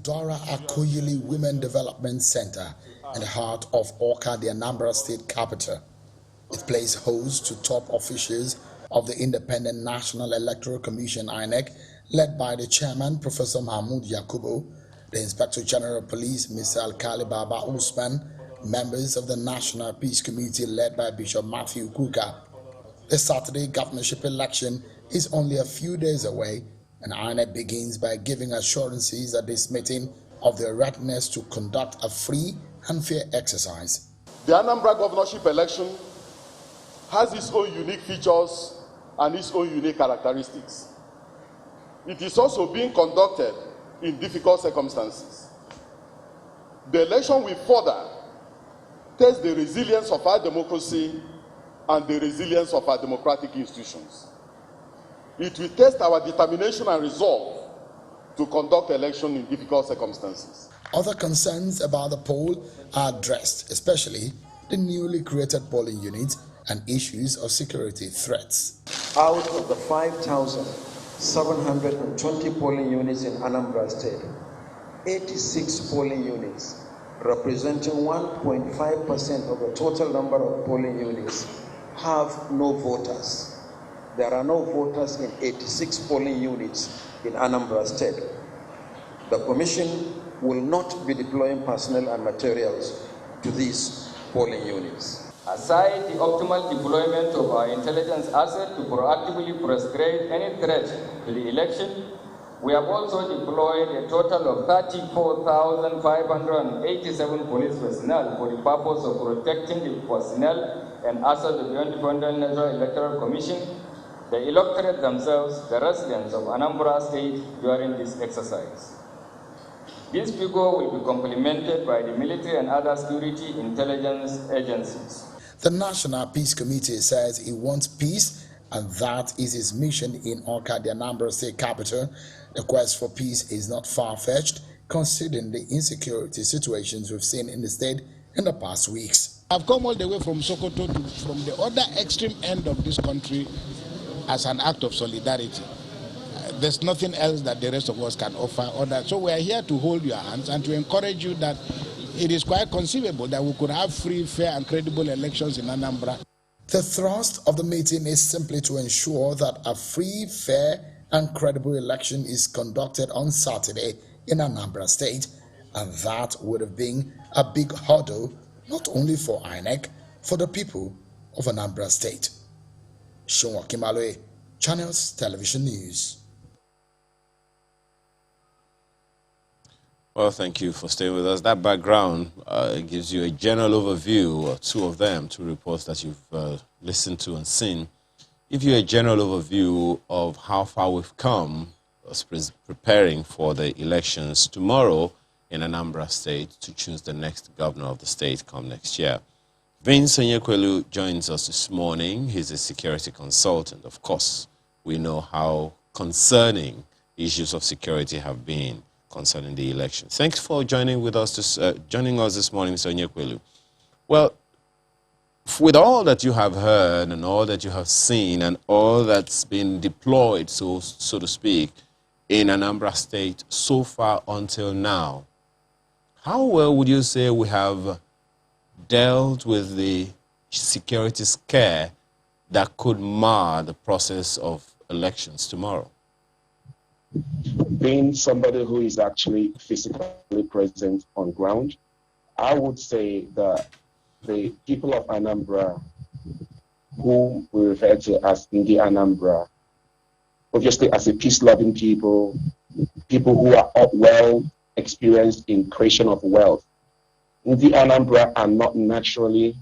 Dora Akoyili Women Development Center in the heart of Awka, the Anambra State capital. It plays host to top officials of the Independent National Electoral Commission (INEC), led by the chairman, Professor Mahmoud Yakubu, the Inspector General of Police, Mr. Alkali Baba Usman, members of the National Peace Committee led by Bishop Matthew Kuka. The Saturday governorship election is only a few days away, and INEC begins by giving assurances at this meeting of their readiness to conduct a free and fair exercise. The Anambra governorship election has its own unique features and its own unique characteristics. It is also being conducted in difficult circumstances. The election will further test the resilience of our democracy and the resilience of our democratic institutions. It will test our determination and resolve to conduct election in difficult circumstances. Other concerns about the poll are addressed, especially the newly created polling units and issues of security threats. Out of the 5,720 polling units in Anambra State, 86 polling units, representing 1.5% of the total number of polling units, have no voters. There are no voters in 86 polling units in Anambra State. The Commission will not be deploying personnel and materials to these polling units. Aside the optimal deployment of our intelligence asset to proactively frustrate any threat to the election, we have also deployed a total of 34,587 police personnel for the purpose of protecting the personnel and assets of the Independent National Electoral Commission, the electorate themselves, the residents of Anambra State during this exercise. This figure will be complemented by the military and other security intelligence agencies. The National Peace Committee says it wants peace, and that is its mission in Awka, the Anambra State capital. The quest for peace is not far-fetched, considering the insecurity situations we've seen in the state in the past weeks. I've come all the way from Sokoto from the other extreme end of this country as an act of solidarity. There's nothing else that the rest of us can offer or that. So we are here to hold your hands and to encourage you that it is quite conceivable that we could have free, fair, and credible elections in Anambra. The thrust of the meeting is simply to ensure that a free, fair, and credible election is conducted on Saturday in Anambra State, and that would have been a big hurdle not only for INEC, for the people of Anambra State. Shonwa Kimaloe, Channels Television News. Well, thank you for staying with us. That background gives you a general overview, or two of them, two reports that you've listened to and seen. Give you a general overview of how far we've come preparing for the elections tomorrow in Anambra State to choose the next governor of the state come next year. Vince Onyekwelu joins us this morning. He's a security consultant. Of course, we know how concerning issues of security have been concerning the election. Thanks for joining us this morning, Mr. Onyekwelu. Well, with all that you have heard and all that you have seen and all that's been deployed, so to speak, in Anambra State so far until now, how well would you say we have dealt with the security scare that could mar the process of elections tomorrow? Being somebody who is actually physically present on ground, I would say that the people of Anambra, whom we refer to as Ndi Anambra, obviously as a peace-loving people who are well experienced in creation of wealth. Ndi Anambra are not naturally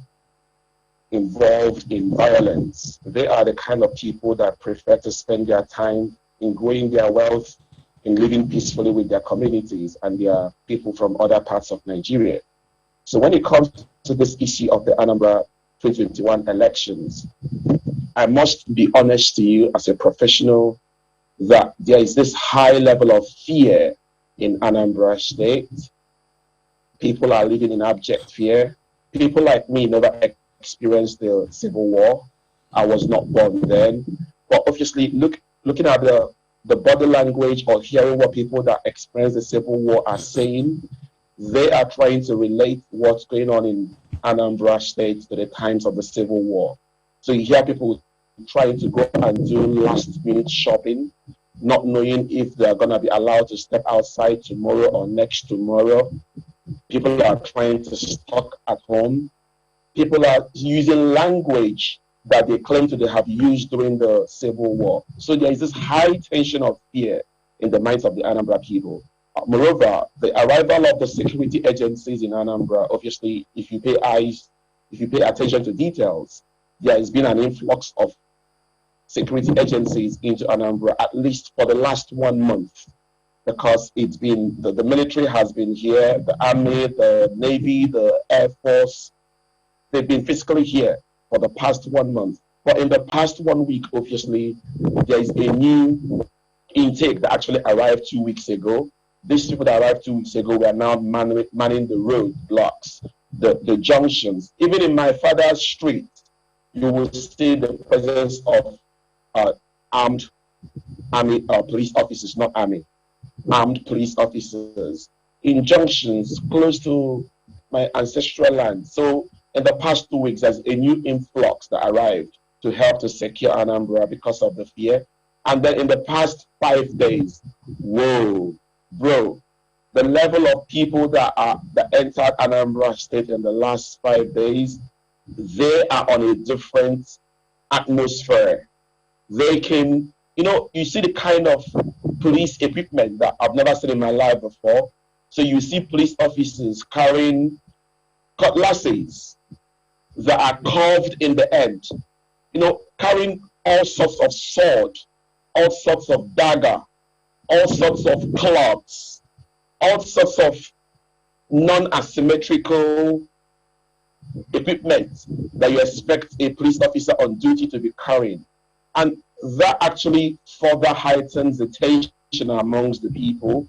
involved in violence. They are the kind of people that prefer to spend their time in growing their wealth, in living peacefully with their communities and their people from other parts of Nigeria. So when it comes to this issue of the Anambra 2021 elections, I must be honest to you as a professional that there is this high level of fear in Anambra State. People are living in abject fear. People like me never experienced the Civil War. I was not born then. But obviously, looking at the the body language or hearing what people that experience the civil war are saying, they are trying to relate what's going on in Anambra State to the times of the civil war. So you hear people trying to go and do last-minute shopping, not knowing if they're going to be allowed to step outside tomorrow or next tomorrow. People are trying to stock at home. People are using language that they claim to have used during the Civil War. So there is this high tension of fear in the minds of the Anambra people. Moreover, the arrival of the security agencies in Anambra, obviously, if you pay attention to details, there has been an influx of security agencies into Anambra, at least for the last 1 month, because it's been, the military has been here, the army, the navy, the air force, they've been physically here for the past 1 month. But in the past 1 week, obviously, there is a new intake that actually arrived 2 weeks ago. These people that arrived 2 weeks ago were now manning the road blocks, the junctions. Even in my father's street, you will see the presence of armed army police officers, not army, armed police officers in junctions close to my ancestral land. So in the past 2 weeks, there's a new influx that arrived to help to secure Anambra because of the fear. And then in the past 5 days, whoa, bro, the level of people that entered Anambra State in the last 5 days, they are on a different atmosphere. They came, you see the kind of police equipment that I've never seen in my life before. So you see police officers carrying cutlasses that are carved in the end, carrying all sorts of sword, all sorts of dagger, all sorts of clubs, all sorts of non-asymmetrical equipment that you expect a police officer on duty to be carrying. And that actually further heightens the tension amongst the people.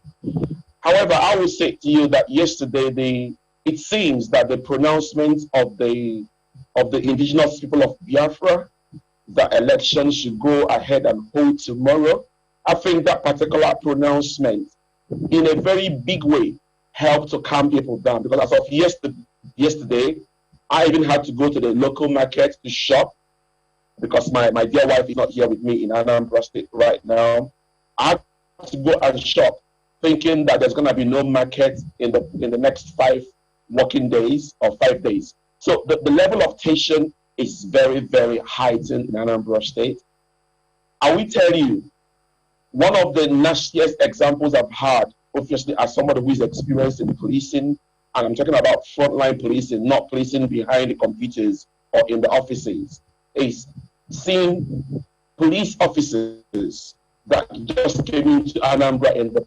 However, I will say to you that yesterday, it seems that the pronouncement of the indigenous people of Biafra, that elections should go ahead and hold tomorrow, I think that particular pronouncement, in a very big way, helped to calm people down. Because as of yesterday, I even had to go to the local market to shop, because my dear wife is not here with me in Anambra State right now. I had to go and shop, thinking that there's going to be no market in the next 5 working days or 5 days. So the level of tension is very, very heightened in Anambra State. I will tell you, one of the nastiest examples I've had, obviously as somebody who is experienced in policing, and I'm talking about frontline policing, not policing behind the computers or in the offices, is seeing police officers that just came into Anambra in the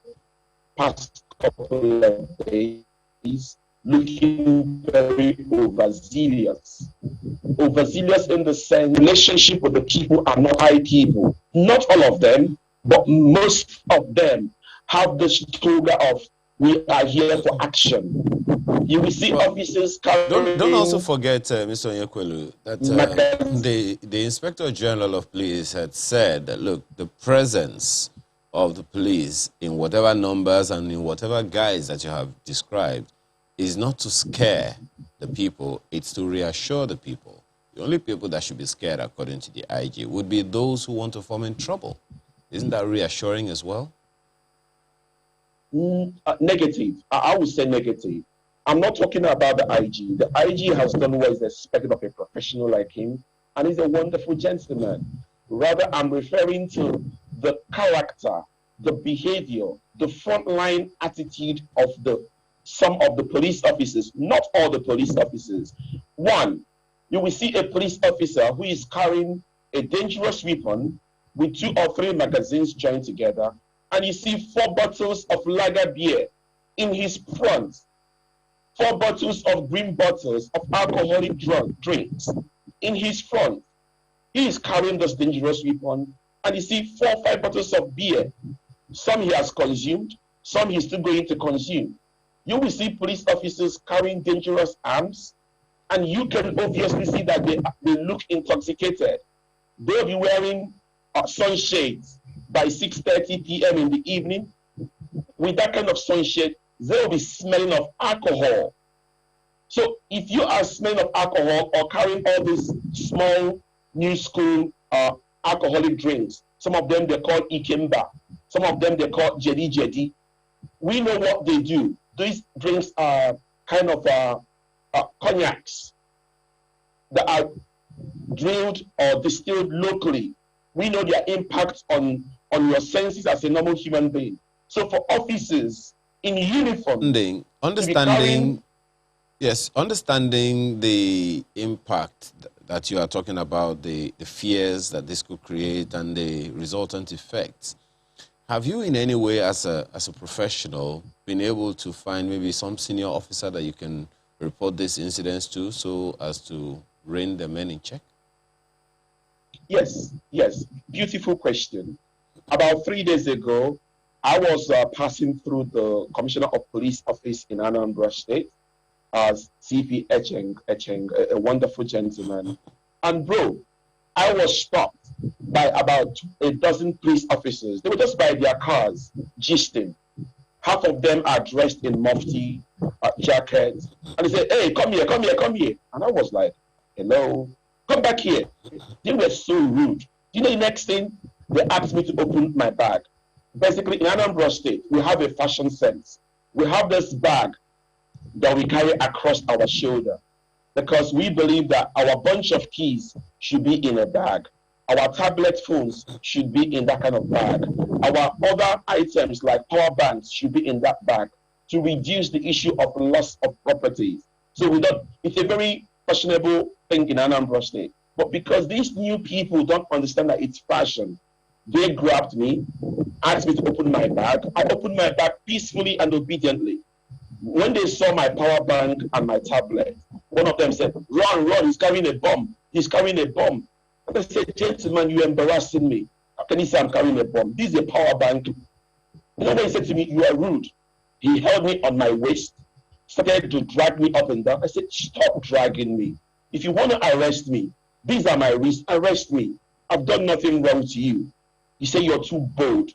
past couple of days looking very overzealous. Overzealous in the sense, relationship with the people are not high people. Not all of them, but most of them have this slogan of, we are here for action. You will see officers carrying... Don't also forget, Mr. Onyekwelu, that the Inspector General of Police had said that, look, the presence of the police in whatever numbers and in whatever guise that you have described is not to scare the people, it's to reassure the people. The only people that should be scared, according to the IG, would be those who want to form in trouble. Isn't that reassuring as well? Negative. I would say negative. I'm not talking about the IG. The IG has done what is expected of a professional like him, and he's a wonderful gentleman. Rather, I'm referring to the character, the behavior, the frontline attitude of some of the police officers, not all the police officers. One, you will see a police officer who is carrying a dangerous weapon with 2 or 3 magazines joined together, and you see 4 bottles of lager beer in his front, 4 bottles of green bottles of alcoholic drinks in his front. He is carrying this dangerous weapon, and you see 4 or 5 bottles of beer. Some he has consumed, some he's still going to consume. You will see police officers carrying dangerous arms, and you can obviously see that they look intoxicated. They'll be wearing sunshades. by 6:30 p.m. in the evening, with that kind of sunshade, they'll be smelling of alcohol. So if you are smelling of alcohol or carrying all these small new school alcoholic drinks, some of them they call ikemba, some of them they call jedi jedi, we know what they do. These drinks are kind of cognacs that are drilled or distilled locally. We know their impact on your senses as a normal human being. So for officers in uniform, understanding the impact that you are talking about, the fears that this could create and the resultant effects, have you in any way as a professional been able to find maybe some senior officer that you can report these incidents to so as to rein the men in check? Yes, beautiful question. About 3 days ago, I was passing through the Commissioner of Police office in Anambra State, as CP Echeng, a wonderful gentleman. And bro, I was stopped by about a dozen police officers. They were just by their cars, gisting. Half of them are dressed in mufti jackets. And they said, hey, come here. And I was like, hello, come back here. They were so rude. You know the next thing? They asked me to open my bag. Basically, in Anambra State, we have a fashion sense. We have this bag that we carry across our shoulder because we believe that our bunch of keys should be in a bag. Our tablet phones should be in that kind of bag. Our other items like power banks should be in that bag to reduce the issue of loss of property. So it's a very fashionable thing in Anambra State. But because these new people don't understand that it's fashion, they grabbed me, asked me to open my bag. I opened my bag peacefully and obediently. When they saw my power bank and my tablet, one of them said, run, he's carrying a bomb. And I said, gentleman, you're embarrassing me. How can you say I'm carrying a bomb? This is a power bank. You know what he said to me? You are rude. He held me on my waist, started to drag me up and down. I said, stop dragging me. If you want to arrest me, these are my wrists, arrest me. I've done nothing wrong to you. He said, you're too bold.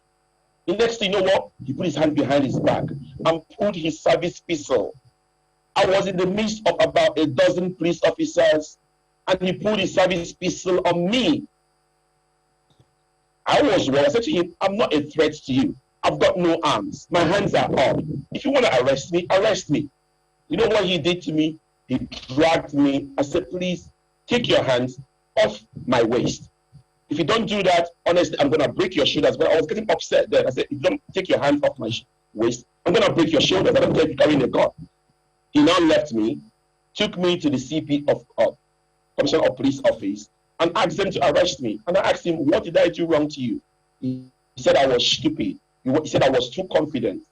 The next thing you know what? He put his hand behind his back and pulled his service pistol. I was in the midst of about a dozen police officers and he pulled his service pistol on me. I was worried. I said to him, I'm not a threat to you. I've got no arms. My hands are up. If you want to arrest me, arrest me. You know what he did to me? He dragged me. I said, please take your hands off my waist. If you don't do that, honestly, I'm going to break your shoulders. But I was getting upset then. I said, if you don't take your hands off my waist, I'm going to break your shoulders. I don't care if you're carrying a gun. He now left me, took me to the CP of Commissioner of Police office, and asked them to arrest me. And I asked him, what did I do wrong to you? He said I was stupid. He said I was too confident.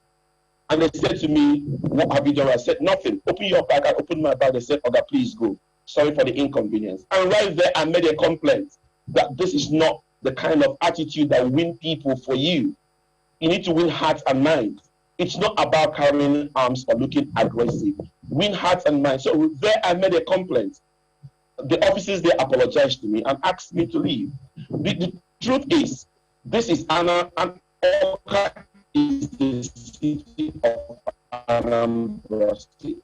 And they said to me, what have you done? I said, nothing. Open your bag. I opened my bag. They said, Oga, please go. Sorry for the inconvenience. And right there, I made a complaint that this is not the kind of attitude that win people for you. You need to win hearts and minds. It's not about carrying arms or looking aggressive. Win hearts and minds. So there I made a complaint. The officers, they apologized to me and asked me to leave. The truth is, this is Anna, and Oka is the city of Anambra State.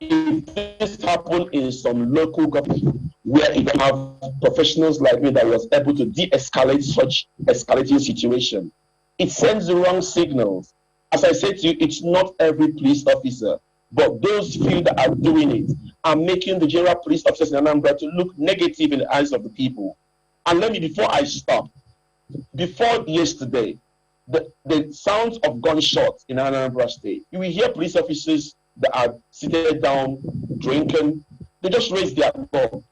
If this happened in some local government where you have professionals like me that was able to de-escalate such escalating situation, it sends the wrong signals. As I said to you, it's not every police officer, but those few that are doing it are making the general police officers in Anambra to look negative in the eyes of the people. And let me, before I stop, before yesterday, the sounds of gunshots in Anambra State, you will hear police officers that are seated down, drinking, they just raise their gun.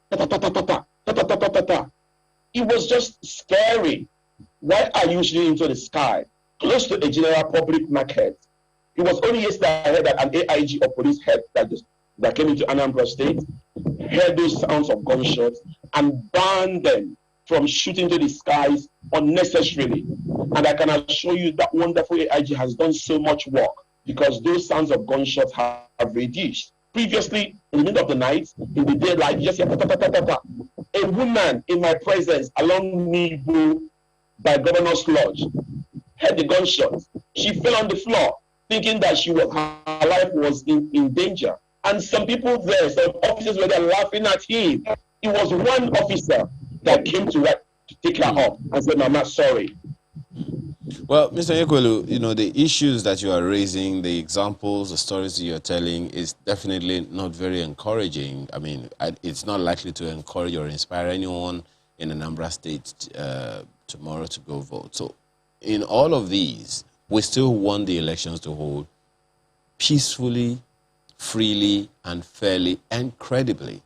It was just scary. Why are you shooting into the sky, close to a general public market? It was only yesterday I heard that an AIG of police head that came into Anambra State, heard those sounds of gunshots and banned them from shooting to the skies unnecessarily. And I can assure you that wonderful AIG has done so much work because those sounds of gunshots have reduced. Previously, in the middle of the night, in the daylight, you just hear ta, ta, ta, ta, ta, ta. A woman in my presence along Nibu by Governor's Lodge, heard the gunshot. She fell on the floor, thinking that her life was in danger. And some people there, some officers were there laughing at him. It was one officer that came to take her up and said, "Mama, sorry." Well, Mr. Ekwelu, the issues that you are raising, the examples, the stories that you're telling is definitely not very encouraging. I mean, it's not likely to encourage or inspire anyone in Anambra State tomorrow to go vote. So in all of these, we still want the elections to hold peacefully, freely, and fairly, and credibly.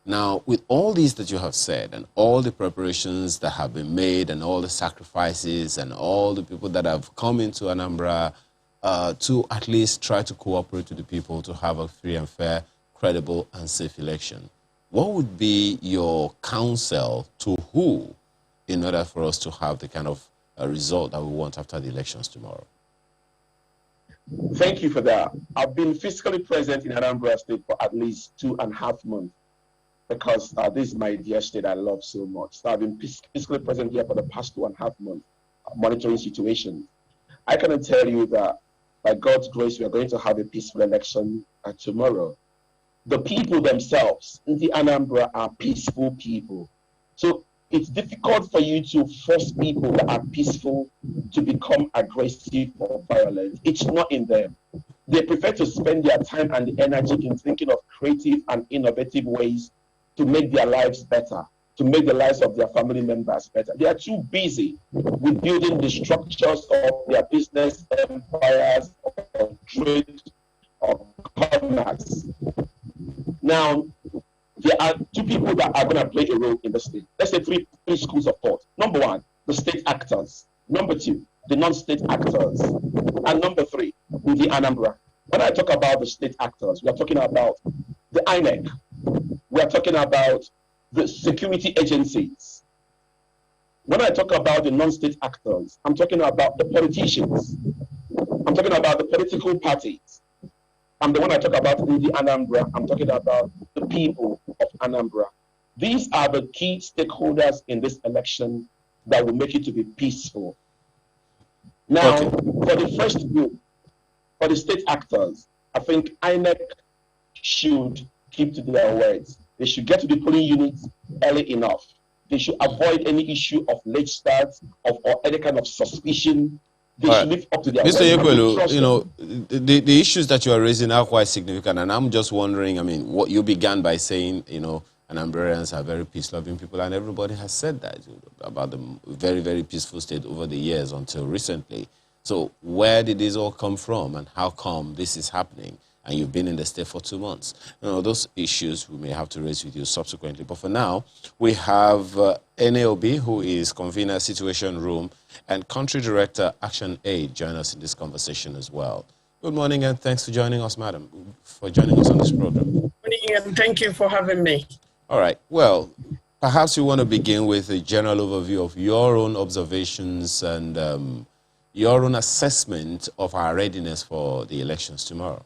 Now, with all these that you have said and all the preparations that have been made and all the sacrifices and all the people that have come into Anambra to at least try to cooperate with the people to have a free and fair, credible, and safe election, what would be your counsel to who in order for us to have the kind of result that we want after the elections tomorrow? Thank you for that. I've been physically present in Anambra State for at least 2.5 months. Because this is my dear state I love so much. So I've been physically present here for the past 2.5 months, monitoring situations. I can tell you that by God's grace, we are going to have a peaceful election tomorrow. The people themselves in the Anambra are peaceful people. So it's difficult for you to force people that are peaceful to become aggressive or violent. It's not in them. They prefer to spend their time and the energy in thinking of creative and innovative ways to make their lives better, to make the lives of their family members better. They are too busy with building the structures of their business empires, or trade, or commerce. Now, there are two people that are going to play a role in the state. Let's say three schools of thought. Number one, the state actors. Number two, the non-state actors. And number three, the Anambra. When I talk about the state actors, we are talking about the INEC. We are talking about the security agencies. When I talk about the non-state actors, I'm talking about the politicians. I'm talking about the political parties. And the one I talk about in the Anambra, I'm talking about the people of Anambra. These are the key stakeholders in this election that will make it to be peaceful. Now, for the first group, for the state actors, I think INEC should keep to their words. They should get to the polling units early enough. They should avoid any issue of late starts or any kind of suspicion. They should live up to their Mr. words. Ekwelu, the issues that you are raising are quite significant, and I'm just wondering, I mean, what you began by saying, Anambrarians are very peace-loving people, and everybody has said that about the very, very peaceful state over the years until recently. So where did this all come from, and how come this is happening? And you've been in the state for 2 months. Those issues we may have to raise with you subsequently. But for now, we have NAOB, who is convener Situation Room, and Country Director Action Aid join us in this conversation as well. Good morning, and thanks for joining us, madam, for joining us on this program. Good morning, and thank you for having me. All right. Well, perhaps you want to begin with a general overview of your own observations and your own assessment of our readiness for the elections tomorrow.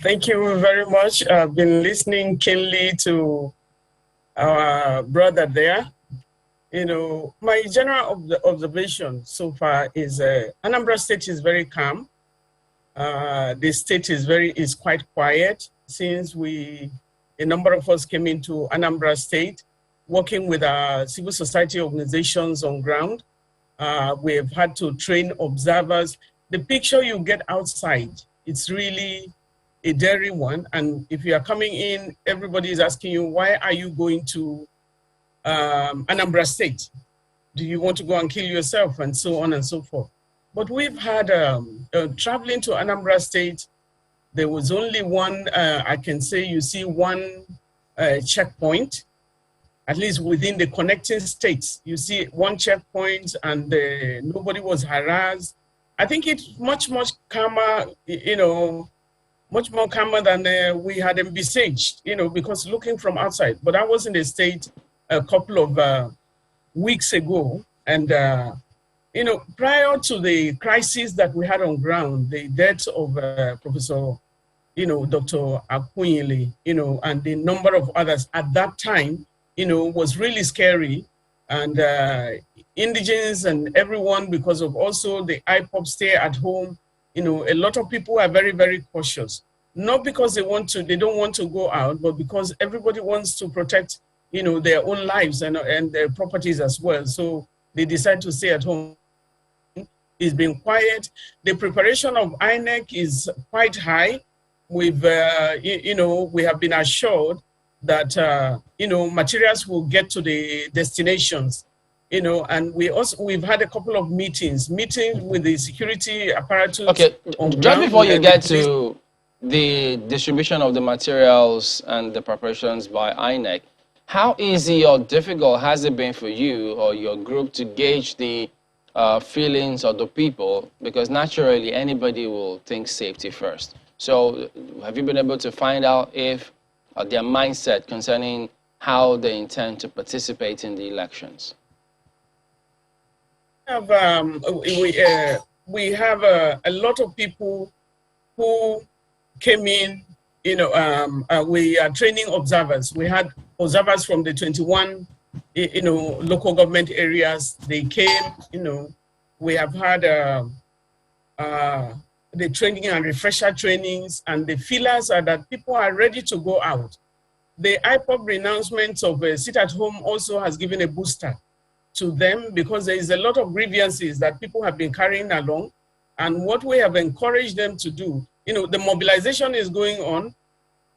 Thank you very much. I've been listening keenly to our brother there. My general observation so far is Anambra State is very calm. The state is quite quiet since a number of us came into Anambra State, working with our civil society organizations on ground. We have had to train observers. The picture you get outside, it's really a daring one. And if you are coming in, everybody is asking you, why are you going to Anambra State? Do you want to go and kill yourself? And so on and so forth. But we've had, traveling to Anambra State, there was only one, I can say you see one checkpoint, at least within the connecting states. You see one checkpoint and nobody was harassed. I think it's much calmer, much more calmer than we had envisaged, because looking from outside. But I was in the state a couple of weeks ago, and prior to the crisis that we had on ground, the death of Professor, Dr. Akunyili, and the number of others at that time, was really scary. and indigents and everyone, because of also the IPOP stay at home. You know, a lot of people are very, very cautious. Not because they don't want to go out, but because everybody wants to protect, you know, their own lives and their properties as well. So they decide to stay at home. It's been quiet. The preparation of INEC is quite high. We've, you know, we have been assured that, you know, materials will get to the destinations, you know, and we've had a couple of meetings with the security apparatus. Okay, just before you get to the distribution of the materials and the preparations by INEC, how easy or difficult has it been for you or your group to gauge the feelings of the people? Because naturally, anybody will think safety first. So have you been able to find out if their mindset concerning how they intend to participate in the elections? We have a lot of people who came in, you know, we are training observers. We had observers from the 21, you know, local government areas. They came, you know, we have had the training and refresher trainings, and the feelers are that people are ready to go out. The IPOP renouncement of sit at home also has given a booster to them, because there is a lot of grievances that people have been carrying along. And what we have encouraged them to do, you know, the mobilization is going on.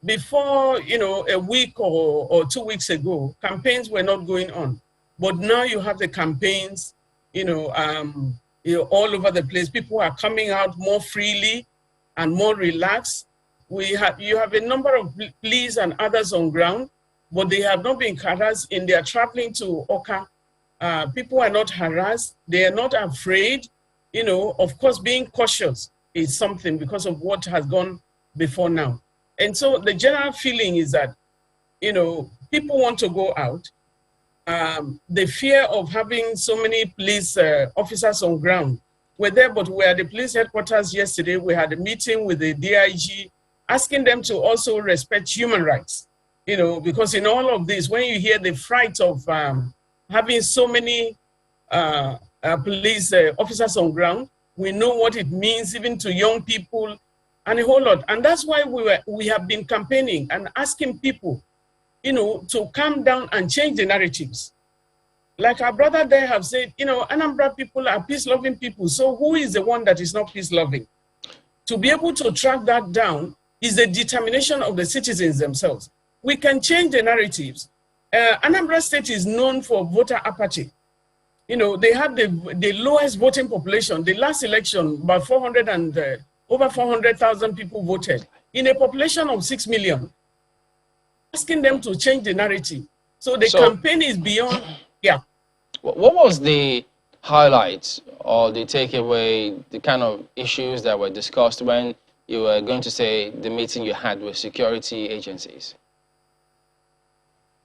Before, you know, a week or 2 weeks ago, campaigns were not going on. But now you have the campaigns, you know, all over the place. People are coming out more freely and more relaxed. You have a number of police and others on ground, but they have not been harassed in their traveling to Oka. People are not harassed. They are not afraid. You know, of course, being cautious is something because of what has gone before now. And so the general feeling is that, you know, people want to go out. The fear of having so many police officers on ground were there, but we were at the police headquarters yesterday. We had a meeting with the DIG, asking them to also respect human rights. You know, because in all of this, when you hear the fright of having so many police officers on ground, we know what it means even to young people and a whole lot. And that's why we have been campaigning and asking people, you know, to calm down and change the narratives. Like our brother there have said, you know, Anambra people are peace-loving people. So who is the one that is not peace-loving? To be able to track that down is the determination of the citizens themselves. We can change the narratives. Anambra State is known for voter apathy. You know, they have the lowest voting population. The last election, about over 400,000 people voted in a population of 6 million. Asking them to change the narrative. So the campaign is beyond, yeah. What was the highlights or the takeaway, the kind of issues that were discussed when you were going to say the meeting you had with security agencies?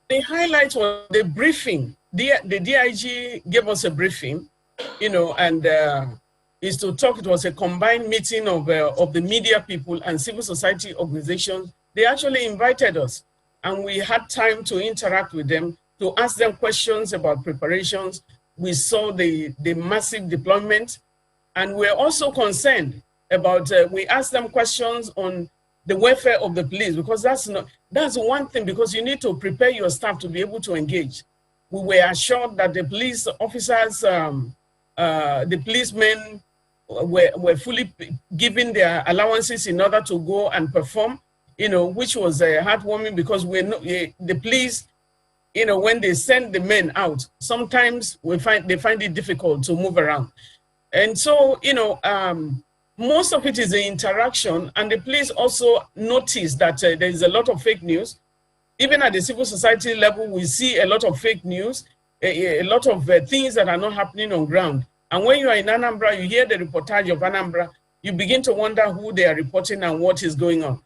The highlight was the briefing. The DIG gave us a briefing, you know, and is to talk. It was a combined meeting of the media people and civil society organizations. They actually invited us, and we had time to interact with them, to ask them questions about preparations. We saw the massive deployment, and we're also concerned about, we asked them questions on the welfare of the police, because that's one thing, because you need to prepare your staff to be able to engage. We were assured that the police officers, the policemen were fully given their allowances in order to go and perform, you know, which was heartwarming, because the police, you know, when they send the men out, sometimes they find it difficult to move around. And so, you know, most of it is the interaction, and the police also notice that there is a lot of fake news. Even at the civil society level, we see a lot of fake news, a lot of things that are not happening on ground. And when you are in Anambra, you hear the reportage of Anambra, you begin to wonder who they are reporting and what is going on.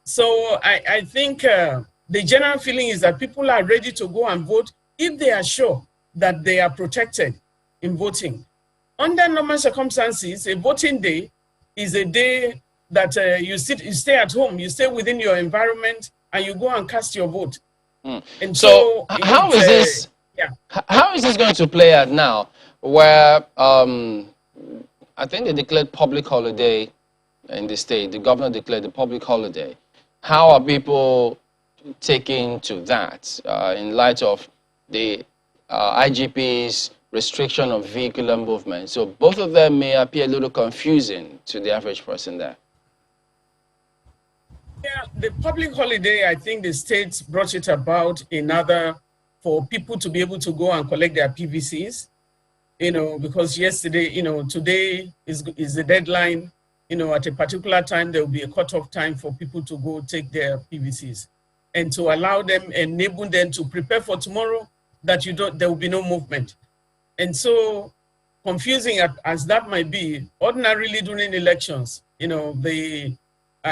So I think the general feeling is that people are ready to go and vote if they are sure that they are protected in voting. Under normal circumstances, a voting day is a day that you stay at home, you stay within your environment, and you go and cast your vote. And so how is this Yeah. How is this going to play out now, where I think they declared public holiday in the state. The governor declared the public holiday. How are people taking to that in light of the IGP's restriction of vehicular movement? So both of them may appear a little confusing to the average person there. Yeah, the public holiday, I think the states brought it about in order for people to be able to go and collect their PVCs, because yesterday, today is the deadline, at a particular time, there will be a cutoff time for people to go take their PVCs and to allow them, enable them to prepare for tomorrow that there will be no movement. And so confusing as that might be, ordinarily during elections,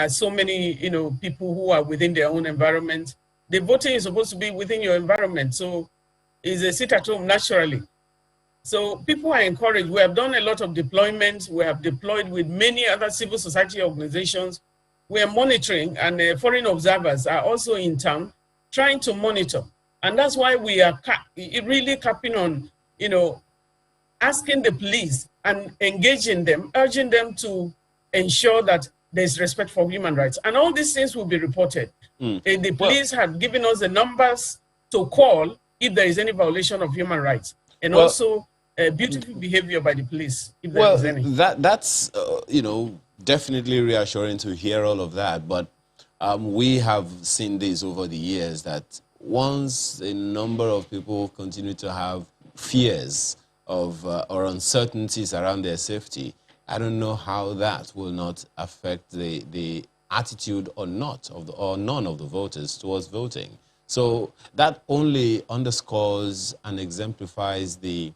so many, people who are within their own environment. The voting is supposed to be within your environment. So it's a sit at home naturally. So people are encouraged. We have done a lot of deployments. We have deployed with many other civil society organizations. We are monitoring, and foreign observers are also in town trying to monitor. And that's why we are really capping on, asking the police and engaging them, urging them to ensure that there's respect for human rights. And all these things will be reported. The police have given us the numbers to call if there is any violation of human rights. And also beautiful behavior by the police, if there is any. That's definitely reassuring to hear all of that. But we have seen this over the years, that once a number of people continue to have fears of or uncertainties around their safety, I don't know how that will not affect the attitude or none of the voters towards voting. So that only underscores and exemplifies the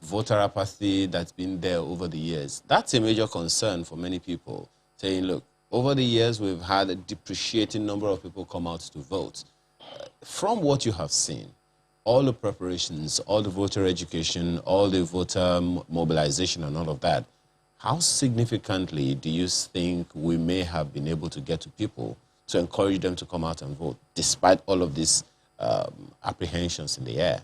voter apathy that's been there over the years. That's a major concern for many people, saying, look, over the years we've had a depreciating number of people come out to vote. From what you have seen, all the preparations, all the voter education, all the voter mobilization and all of that, how significantly do you think we may have been able to get to people to encourage them to come out and vote, despite all of these apprehensions in the air?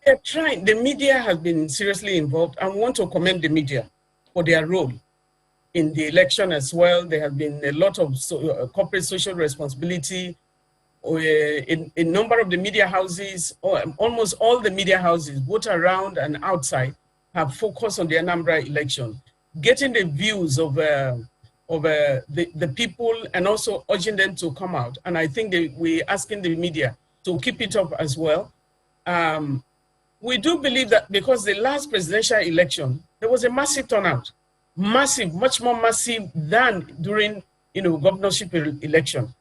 They're trying. The media has been seriously involved. I want to commend the media for their role in the election as well. There have been a lot of corporate social responsibility. In a number of the media houses, or almost all the media houses, both around and outside, have focused on the Anambra election, getting the views of the people and also urging them to come out. And I think we're asking the media to keep it up as well. We do believe that because the last presidential election, there was a massive turnout, massive, much more massive than during governorship election.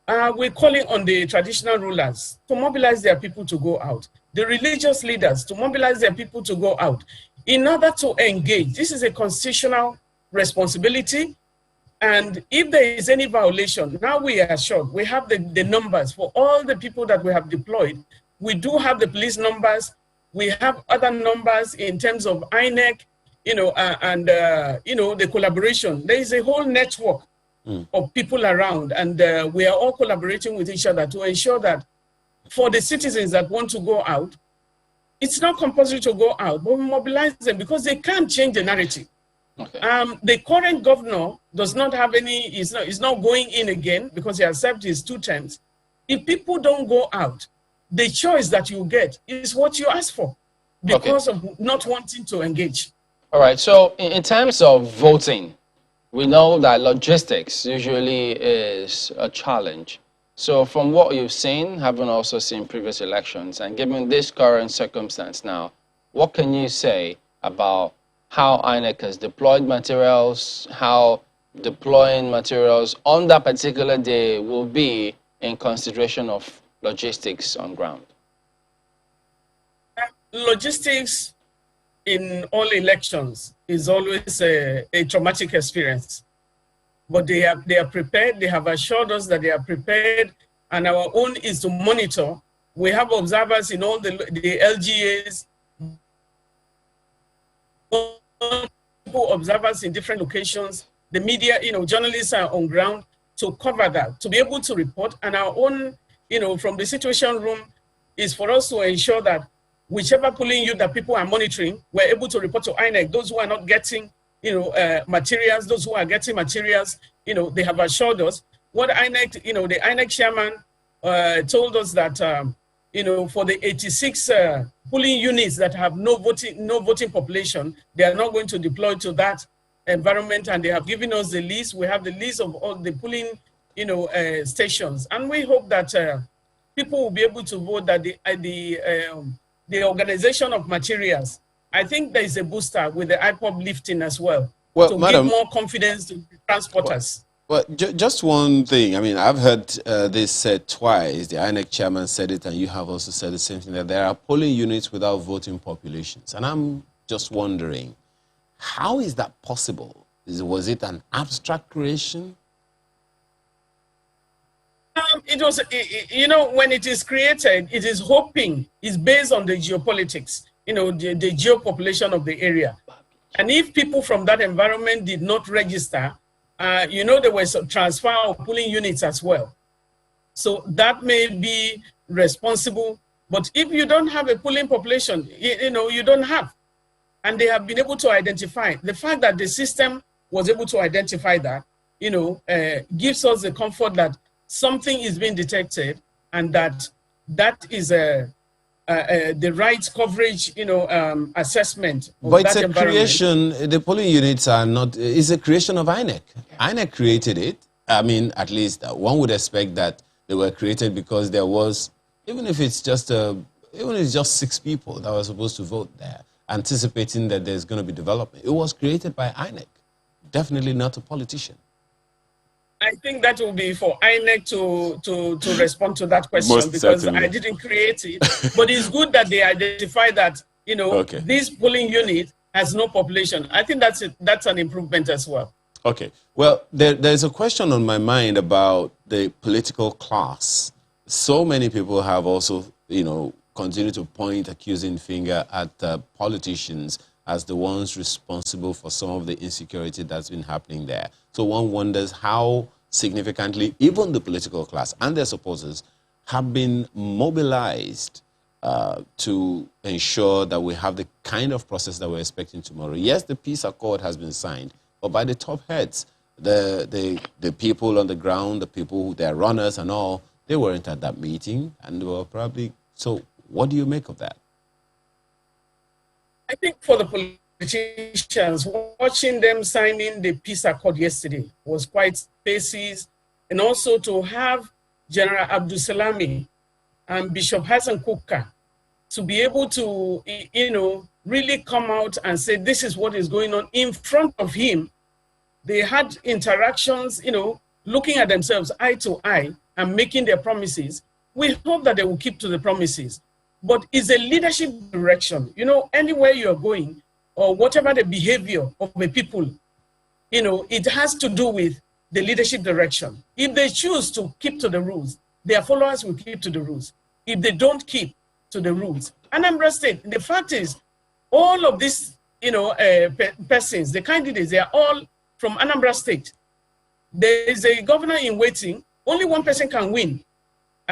We're calling on the traditional rulers to mobilize their people to go out, the religious leaders to mobilize their people to go out in order to engage. This is a constitutional responsibility. And if there is any violation, now we are assured, we have the numbers for all the people that we have deployed. We do have the police numbers. We have other numbers in terms of INEC, the collaboration. There is a whole network of people around, and we are all collaborating with each other to ensure that for the citizens that want to go out, it's not compulsory to go out, but we mobilize them because they can't change the narrative. Okay. The current governor does not have is not going in again because he has served his 2 terms. If people don't go out, the choice that you get is what you ask for because of not wanting to engage. All right, so in terms of voting, we know that logistics usually is a challenge. So from what you've seen, having also seen previous elections, and given this current circumstance now, what can you say about how INEC has deployed materials, how deploying materials on that particular day will be in consideration of logistics on ground? Logistics in all elections is always a traumatic experience. But they are prepared. They have assured us that they are prepared, and our own is to monitor. We have observers in all the LGAs, observers in different locations. The media, journalists are on ground to cover that, to be able to report, and our own, from the situation room is for us to ensure that whichever polling unit that people are monitoring, we're able to report to INEC. Those who are not getting, materials, those who are getting materials, they have assured us. What INEC, the INEC chairman told us that, for the 86 polling units that have no voting population, they are not going to deploy to that environment, and they have given us the list. We have the list of all the polling, stations, and we hope that people will be able to vote. That the organization of materials, I think there is a booster with the IPOB lifting as well, to give more confidence to transporters. Well, just one thing. I mean, I've heard this said twice. The INEC chairman said it, and you have also said the same thing, that there are polling units without voting populations. And I'm just wondering, how is that possible? Was it an abstract creation? It was, when it is created, it is hoping, it's based on the geopolitics, the geopopulation of the area. And if people from that environment did not register, there was a transfer of polling units as well. So that may be responsible. But if you don't have a polling population, you don't have. And they have been able to identify. The fact that the system was able to identify that, gives us the comfort that something is being detected, and that is the right coverage, assessment. But it's a creation. The polling units are not. It's a creation of INEC. INEC created it. I mean, at least one would expect that they were created because there was, even if it's just 6 people that were supposed to vote there, anticipating that there's going to be development. It was created by INEC. Definitely not a politician. I think that will be for INEC to respond to that question. Most because certainly. I didn't create it. But it's good that they identify that, this polling unit has no population. I think that's an improvement as well. Okay. Well, there's a question on my mind about the political class. So many people have also, continued to point accusing finger at politicians as the ones responsible for some of the insecurity that's been happening there. So one wonders how significantly even the political class and their supporters have been mobilized to ensure that we have the kind of process that we're expecting tomorrow. Yes, the peace accord has been signed, but by the top heads, the people on the ground, the people, their runners and all, they weren't at that meeting, and they were probably... So what do you make of that? I think for the politicians, watching them signing the peace accord yesterday was quite paces, and also to have General Abdul Salami and Bishop Hassan Kuka to be able to, really come out and say this is what is going on in front of him. They had interactions, looking at themselves eye to eye and making their promises. We hope that they will keep to the promises. But it's a leadership direction. Anywhere you're going, or whatever the behavior of the people, it has to do with the leadership direction. If they choose to keep to the rules, their followers will keep to the rules. If they don't keep to the rules, Anambra State, the fact is, all of these, persons, the candidates, they are all from Anambra State. There is a governor in waiting. Only one person can win.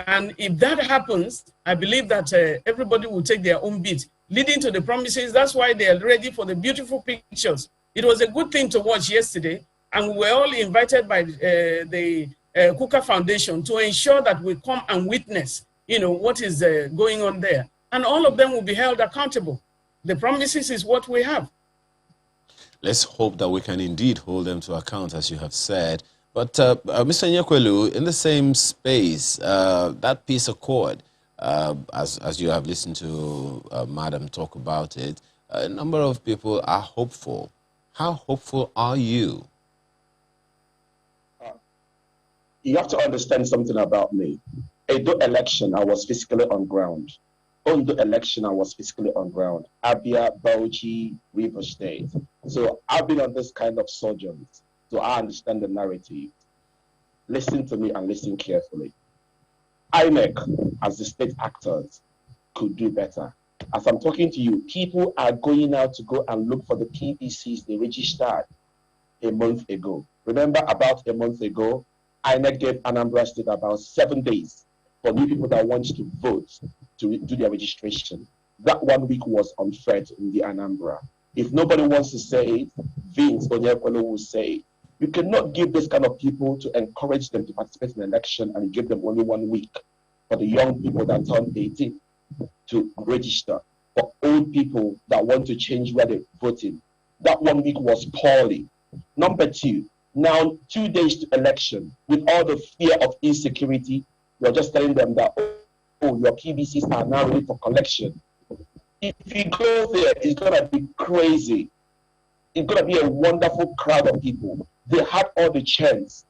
And if that happens, I believe that everybody will take their own beat, leading to the promises. That's why they are ready for the beautiful pictures. It was a good thing to watch yesterday, and we were all invited by the Kuka Foundation to ensure that we come and witness, what is going on there. And all of them will be held accountable. The promises is what we have. Let's hope that we can indeed hold them to account, as you have said. But Mr. Nyekwelu, in the same space, that peace accord, as you have listened to Madam talk about it, a number of people are hopeful. How hopeful are you? You have to understand something about me. Edo election, I was physically on ground. Ondo election, I was physically on ground. Abia, Bauchi, River State. So I've been on this kind of sojourns. So I understand the narrative. Listen to me and listen carefully. INEC, as the state actors, could do better. As I'm talking to you, people are going out to go and look for the PVCs they registered a month ago. Remember, about a month ago, INEC gave Anambra State about 7 days for new people that want to vote to do their registration. That 1 week was unfair in the Anambra. If nobody wants to say it, Vince Onyekwelo will say it. You cannot give this kind of people to encourage them to participate in an election and give them only 1 week for the young people that turn 18 to register. For old people that want to change where they're voting, that 1 week was poorly. Number two, now 2 days to election, with all the fear of insecurity, you're just telling them that, oh, your PVCs are now ready for collection. If you go there, it's going to be crazy. It's going to be a wonderful crowd of people. They had all the chance,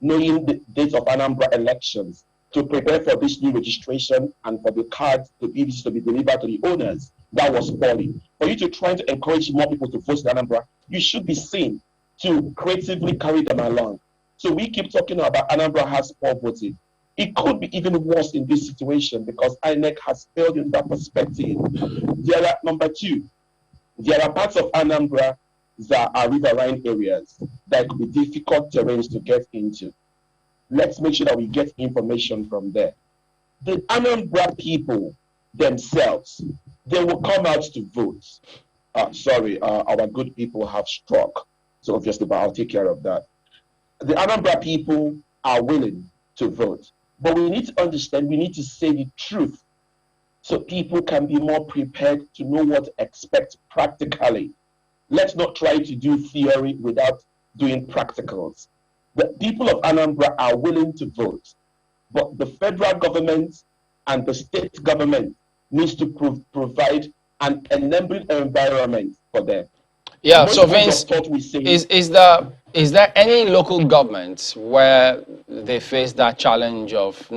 knowing the dates of Anambra elections, to prepare for this new registration and for the cards, the PVCs to be delivered to the owners. That was poorly. For you to try to encourage more people to vote in Anambra, you should be seen to creatively carry them along. So we keep talking about Anambra has poor voting. It could be even worse in this situation because INEC has failed in that perspective. Number two, there are parts of Anambra that are riverine areas that could be difficult terrains to get into. Let's make sure that we get information from there. The Anambra people themselves, they will come out to vote. Our good people have struck. So obviously, but I'll take care of that. The Anambra people are willing to vote. But we need to understand, we need to say the truth so people can be more prepared to know what to expect practically. Let's not try to do theory without doing practicals. The people of Anambra are willing to vote, but the federal government and the state government needs to provide an enabling environment for them. Yeah, so Vince, is there any local government where they face that challenge of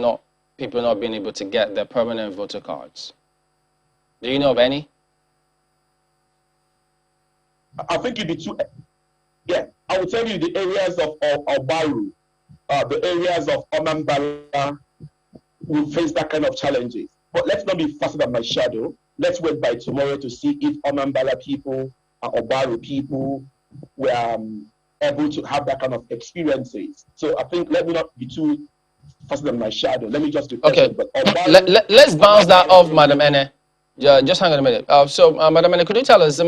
people not being able to get their permanent voter cards? Do you know of any? I think it'd be too. Yeah, I will tell you the areas of Obaru, the areas of Anambra will face that kind of challenges. But let's not be faster than my shadow. Let's wait by tomorrow to see if Anambra people and Obaru people were able to have that kind of experiences. So I think let me not be too faster than my shadow. Let me just be patient. Okay. But Obaru, let's bounce that off, Madam Ene. Just hang on a minute. Madam Ene, could you tell us,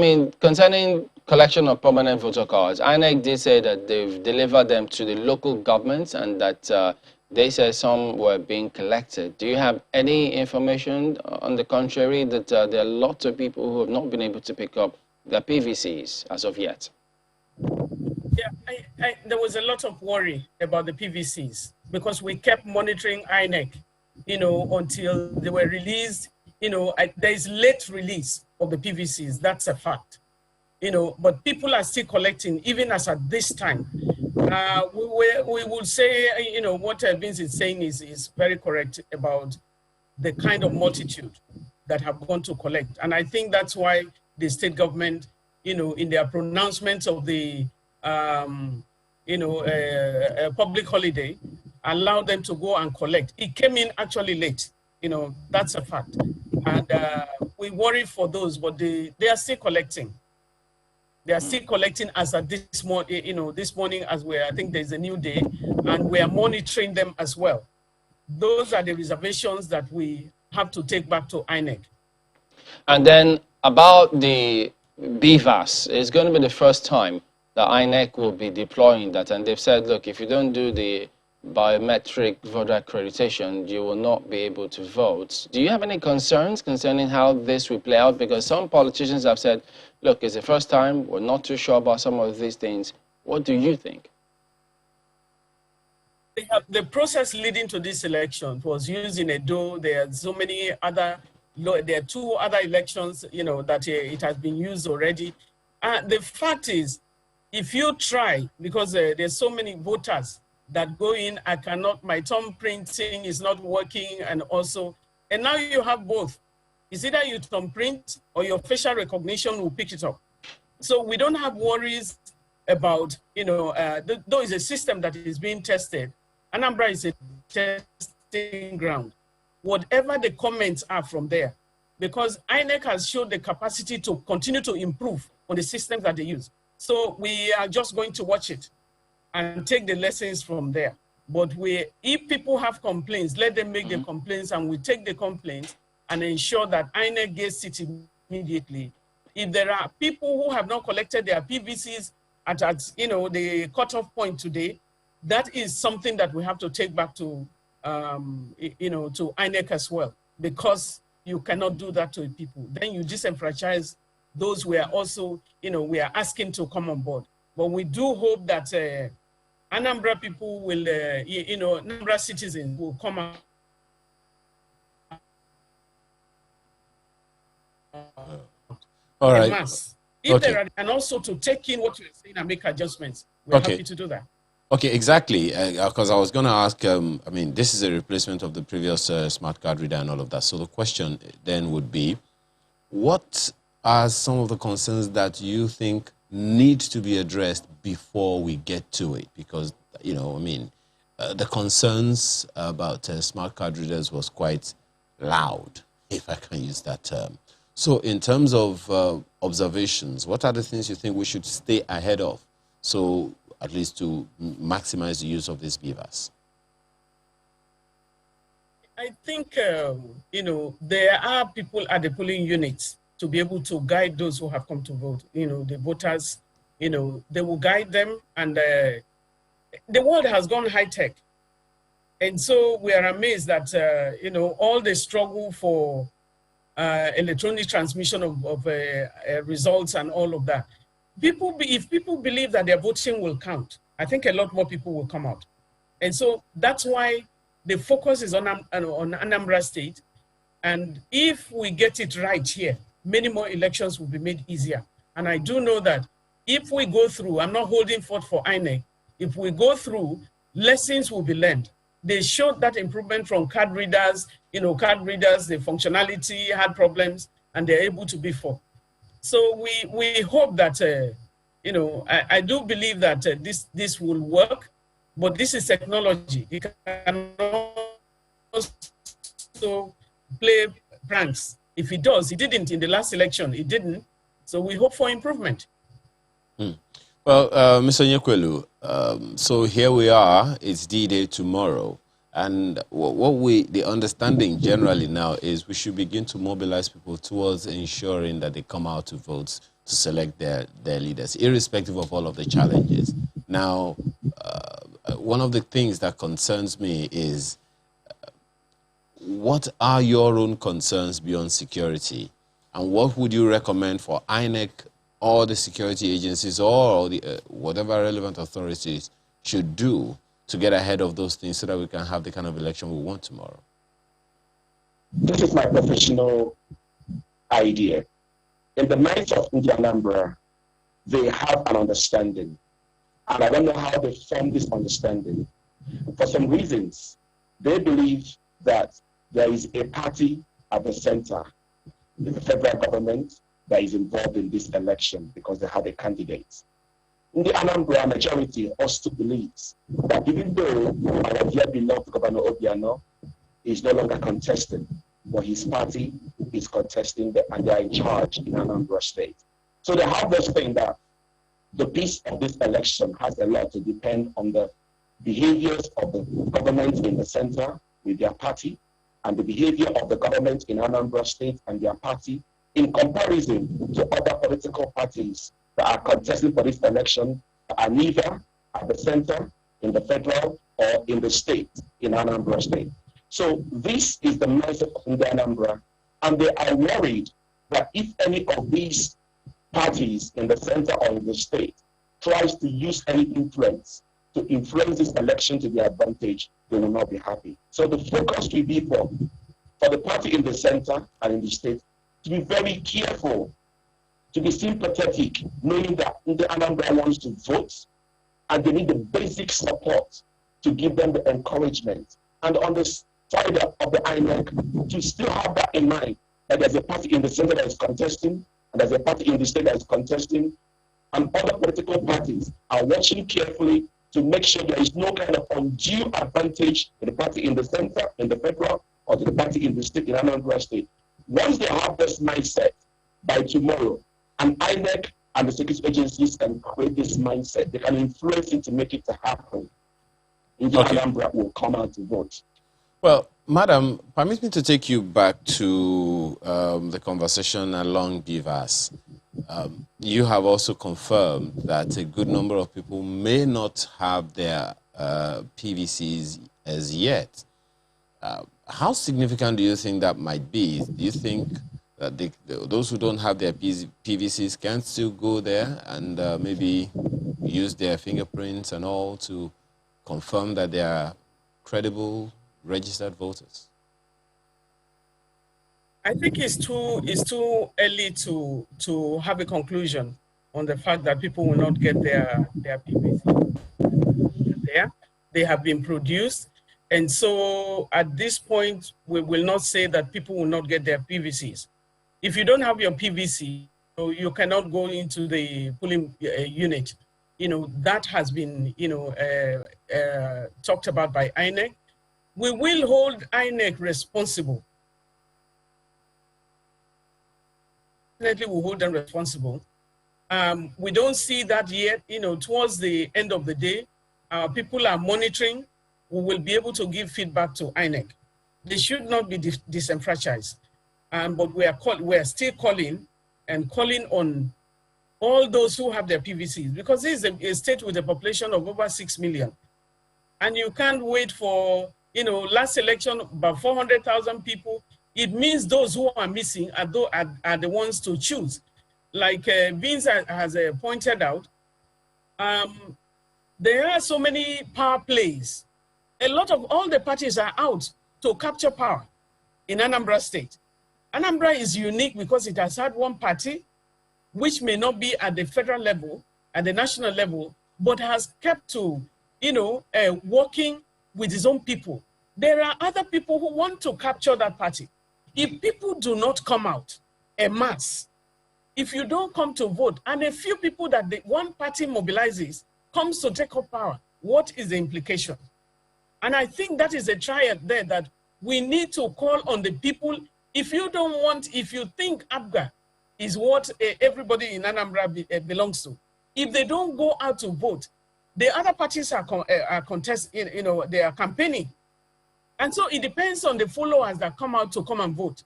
concerning collection of permanent voter cards, INEC did say that they've delivered them to the local governments and that they said some were being collected. Do you have any information on the contrary that there are lots of people who have not been able to pick up their PVCs as of yet? Yeah, there was a lot of worry about the PVCs because we kept monitoring INEC, until they were released. There is late release of the PVCs. That's a fact. But people are still collecting, even as at this time. We will say, what Vince is saying is very correct about the kind of multitude that have gone to collect. And I think that's why the state government, in their pronouncements of the, public holiday, allowed them to go and collect. It came in actually late, that's a fact. And we worry for those, but they are still collecting. They are still collecting as at this morning, this morning as I think there's a new day, and we are monitoring them as well. Those are the reservations that we have to take back to INEC. And then about the BVAS, it's going to be the first time that INEC will be deploying that. And they've said, look, if you don't do the biometric voter accreditation, you will not be able to vote. Do you have any concerns concerning how this will play out? Because some politicians have said, look, it's the first time, we're not too sure about some of these things. What do you think? The process leading to this election was used in Edo. There are so many other, there are 2 other elections, that it has been used already. The fact is, if you try, because there's so many voters that go in, my thumb printing is not working, and now you have both. It's either you thumbprint or your facial recognition will pick it up. So we don't have worries about, though it's a system that is being tested. Anambra is a testing ground. Whatever the comments are from there, because INEC has showed the capacity to continue to improve on the systems that they use. So we are just going to watch it and take the lessons from there. But if people have complaints, let them make their complaints, and we take the complaints and ensure that INEC gets it immediately. If there are people who have not collected their PVCs at the cutoff point today, that is something that we have to take back to to INEC as well, because you cannot do that to people. Then you disenfranchise those we are also, we are asking to come on board. But we do hope that Anambra people will, Anambra citizens will come out. All right. Mass. If there are, and also to take in what you're saying and make adjustments. We're happy to do that. Okay, exactly. Because I was going to ask, I mean, this is a replacement of the previous smart card reader and all of that. So the question then would be, what are some of the concerns that you think need to be addressed before we get to it? Because, the concerns about smart card readers was quite loud, if I can use that term. So in terms of observations, what are the things you think we should stay ahead of? So at least to maximize the use of these beavers? I think, there are people at the polling units to be able to guide those who have come to vote. The voters, they will guide them. And the world has gone high-tech. And so we are amazed that, all the struggle for electronic transmission of results and all of that. If people believe that their voting will count, I think a lot more people will come out. And so that's why the focus is on Anambra State. And if we get it right here, many more elections will be made easier. And I do know that if we go through, I'm not holding forth for INEC, if we go through, lessons will be learned. They showed that improvement from card readers, the functionality had problems, and they're able to be for. So we hope that, I do believe that this will work, but this is technology. It can also play pranks. If it does, it didn't in the last election, it didn't. So we hope for improvement. Well, Mr. Nyekwelu, so here we are, it's D-Day tomorrow. And the understanding generally now is we should begin to mobilize people towards ensuring that they come out to vote to select their leaders, irrespective of all of the challenges. Now, one of the things that concerns me is what are your own concerns beyond security? And what would you recommend for INEC or the security agencies or the, whatever relevant authorities should do to get ahead of those things so that we can have the kind of election we want tomorrow? This is my professional idea. In the minds of Anambra, they have an understanding. And I don't know how they formed this understanding. For some reasons, they believe that there is a party at the center, the federal government, that is involved in this election because they have a candidate. In the Anambra majority also believes that even though our dear beloved Governor Obiano is no longer contesting, but his party is contesting and they are in charge in Anambra State. So they have this thing that the peace of this election has a lot to depend on the behaviors of the government in the center with their party and the behavior of the government in Anambra State and their party in comparison to other political parties that are contesting for this election are neither at the center, in the federal, or in the state, in Anambra State. So this is the mindset of the Anambra, and they are worried that if any of these parties in the center or in the state tries to use any influence to influence this election to their advantage, they will not be happy. So the focus will be for the party in the center and in the state to be very careful, to be sympathetic, knowing that the Anambra wants to vote and they need the basic support to give them the encouragement. And on the side of the INEC, to still have that in mind, that there's a party in the center that is contesting, and there's a party in the state that is contesting, and other political parties are watching carefully to make sure there is no kind of undue advantage to the party in the center, in the federal, or to the party in the state, in Anambra State. Once they have this mindset, by tomorrow, and INEC and the security agencies can create this mindset. They can influence it to make it happen. in the Anambra will come out to vote. Well, Madam, permit me to take you back to the conversation along Beavers. You have also confirmed that a good number of people may not have their PVCs as yet. How significant do you think that might be? Do you think that those who don't have their PVCs can still go there and maybe use their fingerprints and all to confirm that they are credible registered voters? I think it's too early to have a conclusion on the fact that people will not get their PVC. They have been produced, and so at this point we will not say that people will not get their PVCs. If you don't have your PVC, you cannot go into the polling unit. That has been talked about by INEC. We will hold INEC responsible. Definitely will hold them responsible. We don't see that yet. Towards the end of the day, people are monitoring. We will be able to give feedback to INEC. They should not be disenfranchised. But we are still calling on all those who have their PVCs, because this is a state with a population of over 6 million. And you can't wait for, last election, about 400,000 people. It means those who are missing are the ones to choose. Like Vince has pointed out, there are so many power plays. A lot of all the parties are out to capture power in Anambra State. Anambra is unique because it has had one party, which may not be at the federal level, at the national level, but has kept to, working with his own people. There are other people who want to capture that party. If people do not come out en masse, if you don't come to vote, and a few people that the one party mobilizes comes to take up power, what is the implication? And I think that is a triad there that we need to call on the people. If you think ABGA is what everybody in Anambra belongs to, if they don't go out to vote, the other parties are contesting, they are campaigning. And so it depends on the followers that come out to come and vote.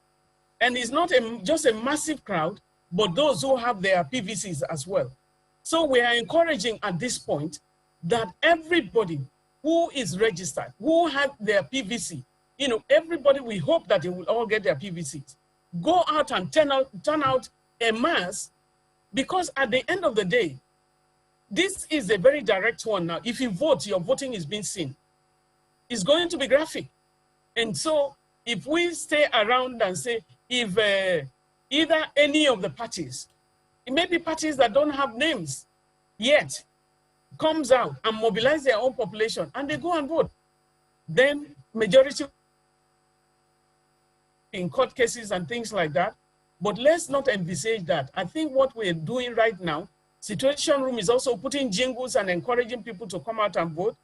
And it's not just a massive crowd, but those who have their PVCs as well. So we are encouraging at this point that everybody who is registered, who have their PVC, everybody, we hope that they will all get their PVCs. Go out and turn out en masse, because at the end of the day, this is a very direct one now. If you vote, your voting is being seen. It's going to be graphic. And so if we stay around and say, if either any of the parties, it may be parties that don't have names yet, comes out and mobilize their own population and they go and vote, then majority in court cases and things like that. But let's not envisage that. I think what we're doing right now, Situation Room is also putting jingles and encouraging people to come out and vote,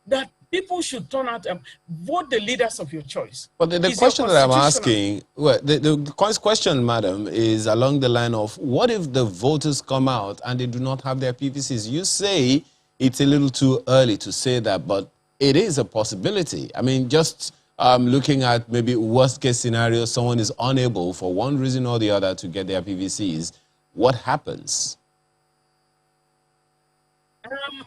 that people should turn out and vote the leaders of your choice. But the question that I'm asking, well, the question, madam, is along the line of, what if the voters come out and they do not have their PVCs? You say it's a little too early to say that, but it is a possibility. I mean, just looking at maybe worst case scenario, someone is unable for one reason or the other to get their PVCs. What happens?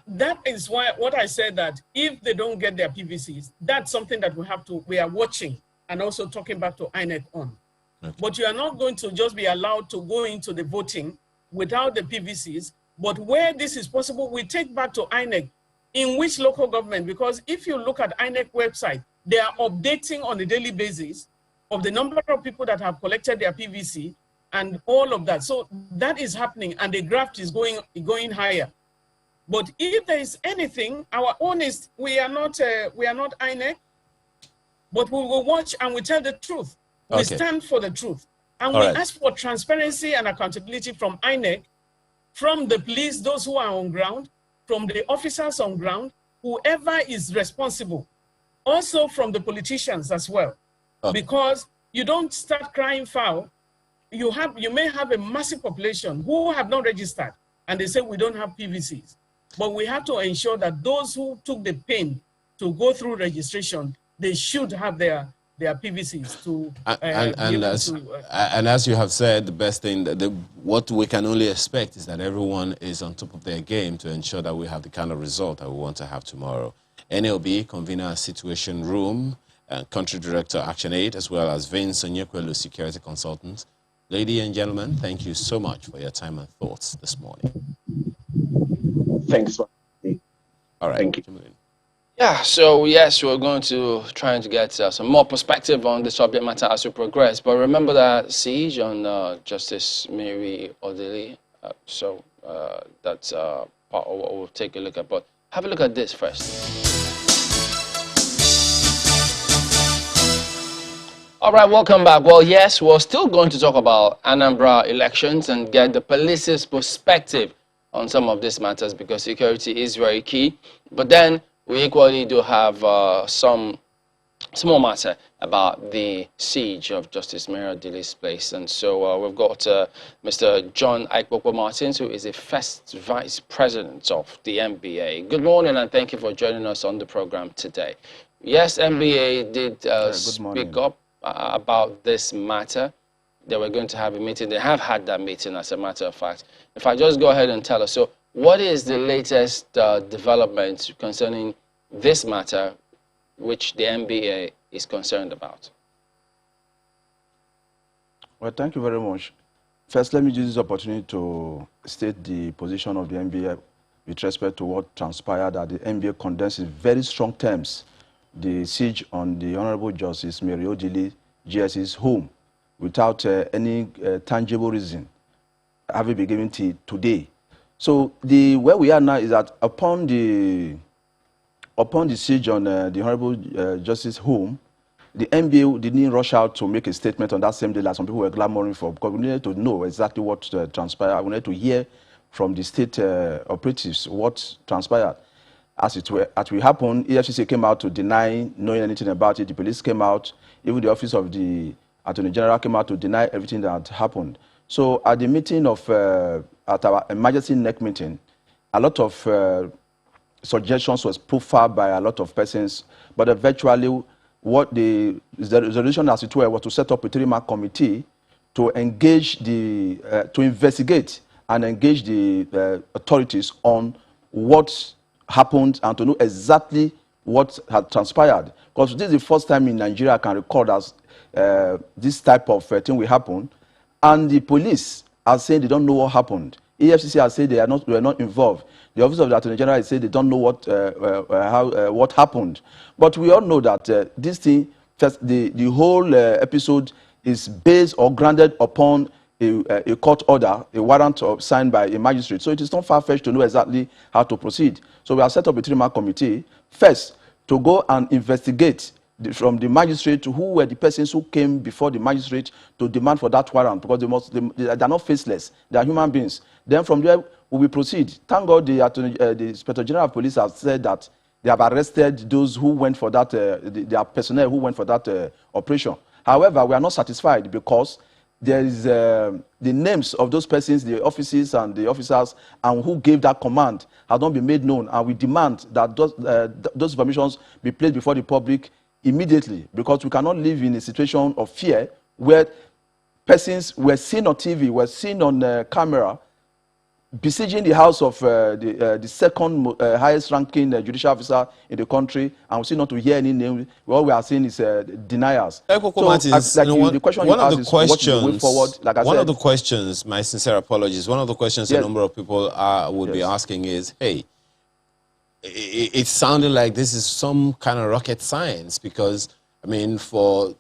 That is why what I said, that if they don't get their PVCs, that's something that we are watching and also talking back to INEC on. Okay. But you are not going to just be allowed to go into the voting without the PVCs. But where this is possible, we take back to INEC in which local government, because if you look at INEC website, they are updating on a daily basis of the number of people that have collected their PVC and all of that. So that is happening, and the graph is going higher. But if there is anything, our own is, we are not INEC, but we will watch and we tell the truth. We stand for the truth. And we ask for transparency and accountability from INEC, from the police, those who are on ground, from the officers on ground, whoever is responsible. Also from the politicians as well. Because you don't start crying foul. You may have a massive population who have not registered, and they say we don't have PVCs. But we have to ensure that those who took the pain to go through registration, they should have their PVCs to and as you have said, the best thing, what we can only expect is that everyone is on top of their game to ensure that we have the kind of result that we want to have tomorrow. NLB, Convener Situation Room, Country Director, Action Aid, as well as Vince Onyekwelu, Security Consultant. Ladies and gentlemen, thank you so much for your time and thoughts this morning. Thanks. All right. Thank you. Yeah, so yes, we're going to try to get some more perspective on the subject matter as we progress. But remember that siege on Justice Mary Odili. So that's part of what we'll take a look at. But have a look at this first. All right, welcome back. Well, yes, we're still going to talk about Anambra elections and get the police's perspective on some of these matters because security is very key. But then we equally do have some small matter about the siege of Justice Mary Odili's place. And so we've got Mr. John Aikpokpo Martins, who is the first vice president of the NBA. Good morning, and thank you for joining us on the program today. Yes, NBA did speak up about this matter. They were going to have a meeting. They have had that meeting, as a matter of fact. If I just go ahead and tell us, so what is the latest development concerning this matter, which the NBA is concerned about? Well, thank you very much. First, let me use this opportunity to state the position of the NBA with respect to what transpired, that the NBA condensed in very strong terms the siege on the Honorable Justice Mary Odili GS's home without any tangible reason having been given to today. So where we are now is that upon the siege on the Honorable Justice's home, the NBA didn't rush out to make a statement on that same day like some people were clamoring for, because we needed to know exactly what transpired. We needed to hear from the state operatives what transpired. As it happened, EFCC came out to deny knowing anything about it. The police came out. Even the office of the Attorney General came out to deny everything that happened. So at the meeting of, at our emergency NEC meeting, a lot of suggestions was put forward by a lot of persons, but eventually what the resolution as it were was to set up a 3-man committee to engage to investigate and engage the authorities on what happened and to know exactly what had transpired. Because this is the first time in Nigeria I can record as this type of thing will happen. And the police are saying they don't know what happened. EFCC has said they were not involved. The Office of the Attorney General has said they don't know what happened. But we all know that this thing, the whole episode is based or grounded upon a court order, a warrant signed by a magistrate. So it is not far-fetched to know exactly how to proceed. So we have set up a 3-man committee, first, to go and investigate from the magistrate to who were the persons who came before the magistrate to demand for that warrant, because they are not faceless. They are human beings. Then from there, we will proceed. Thank God the Inspector General of Police has said that they have arrested those who went for that, their personnel who went for that operation. However, we are not satisfied because there is the names of those persons, the offices and the officers, and who gave that command have not been made known. And we demand that those informations be placed before the public immediately, because we cannot live in a situation of fear where persons were seen on TV, were seen on camera, besieging the house of the second highest ranking judicial officer in the country, and we still not to hear any name. All we are seeing is deniers. So, the question you asked is what is the way forward? Like I said, one of the questions, my sincere apologies, one of the questions a number of people would be asking is, hey, it's sounding like this is some kind of rocket science, because, I mean, for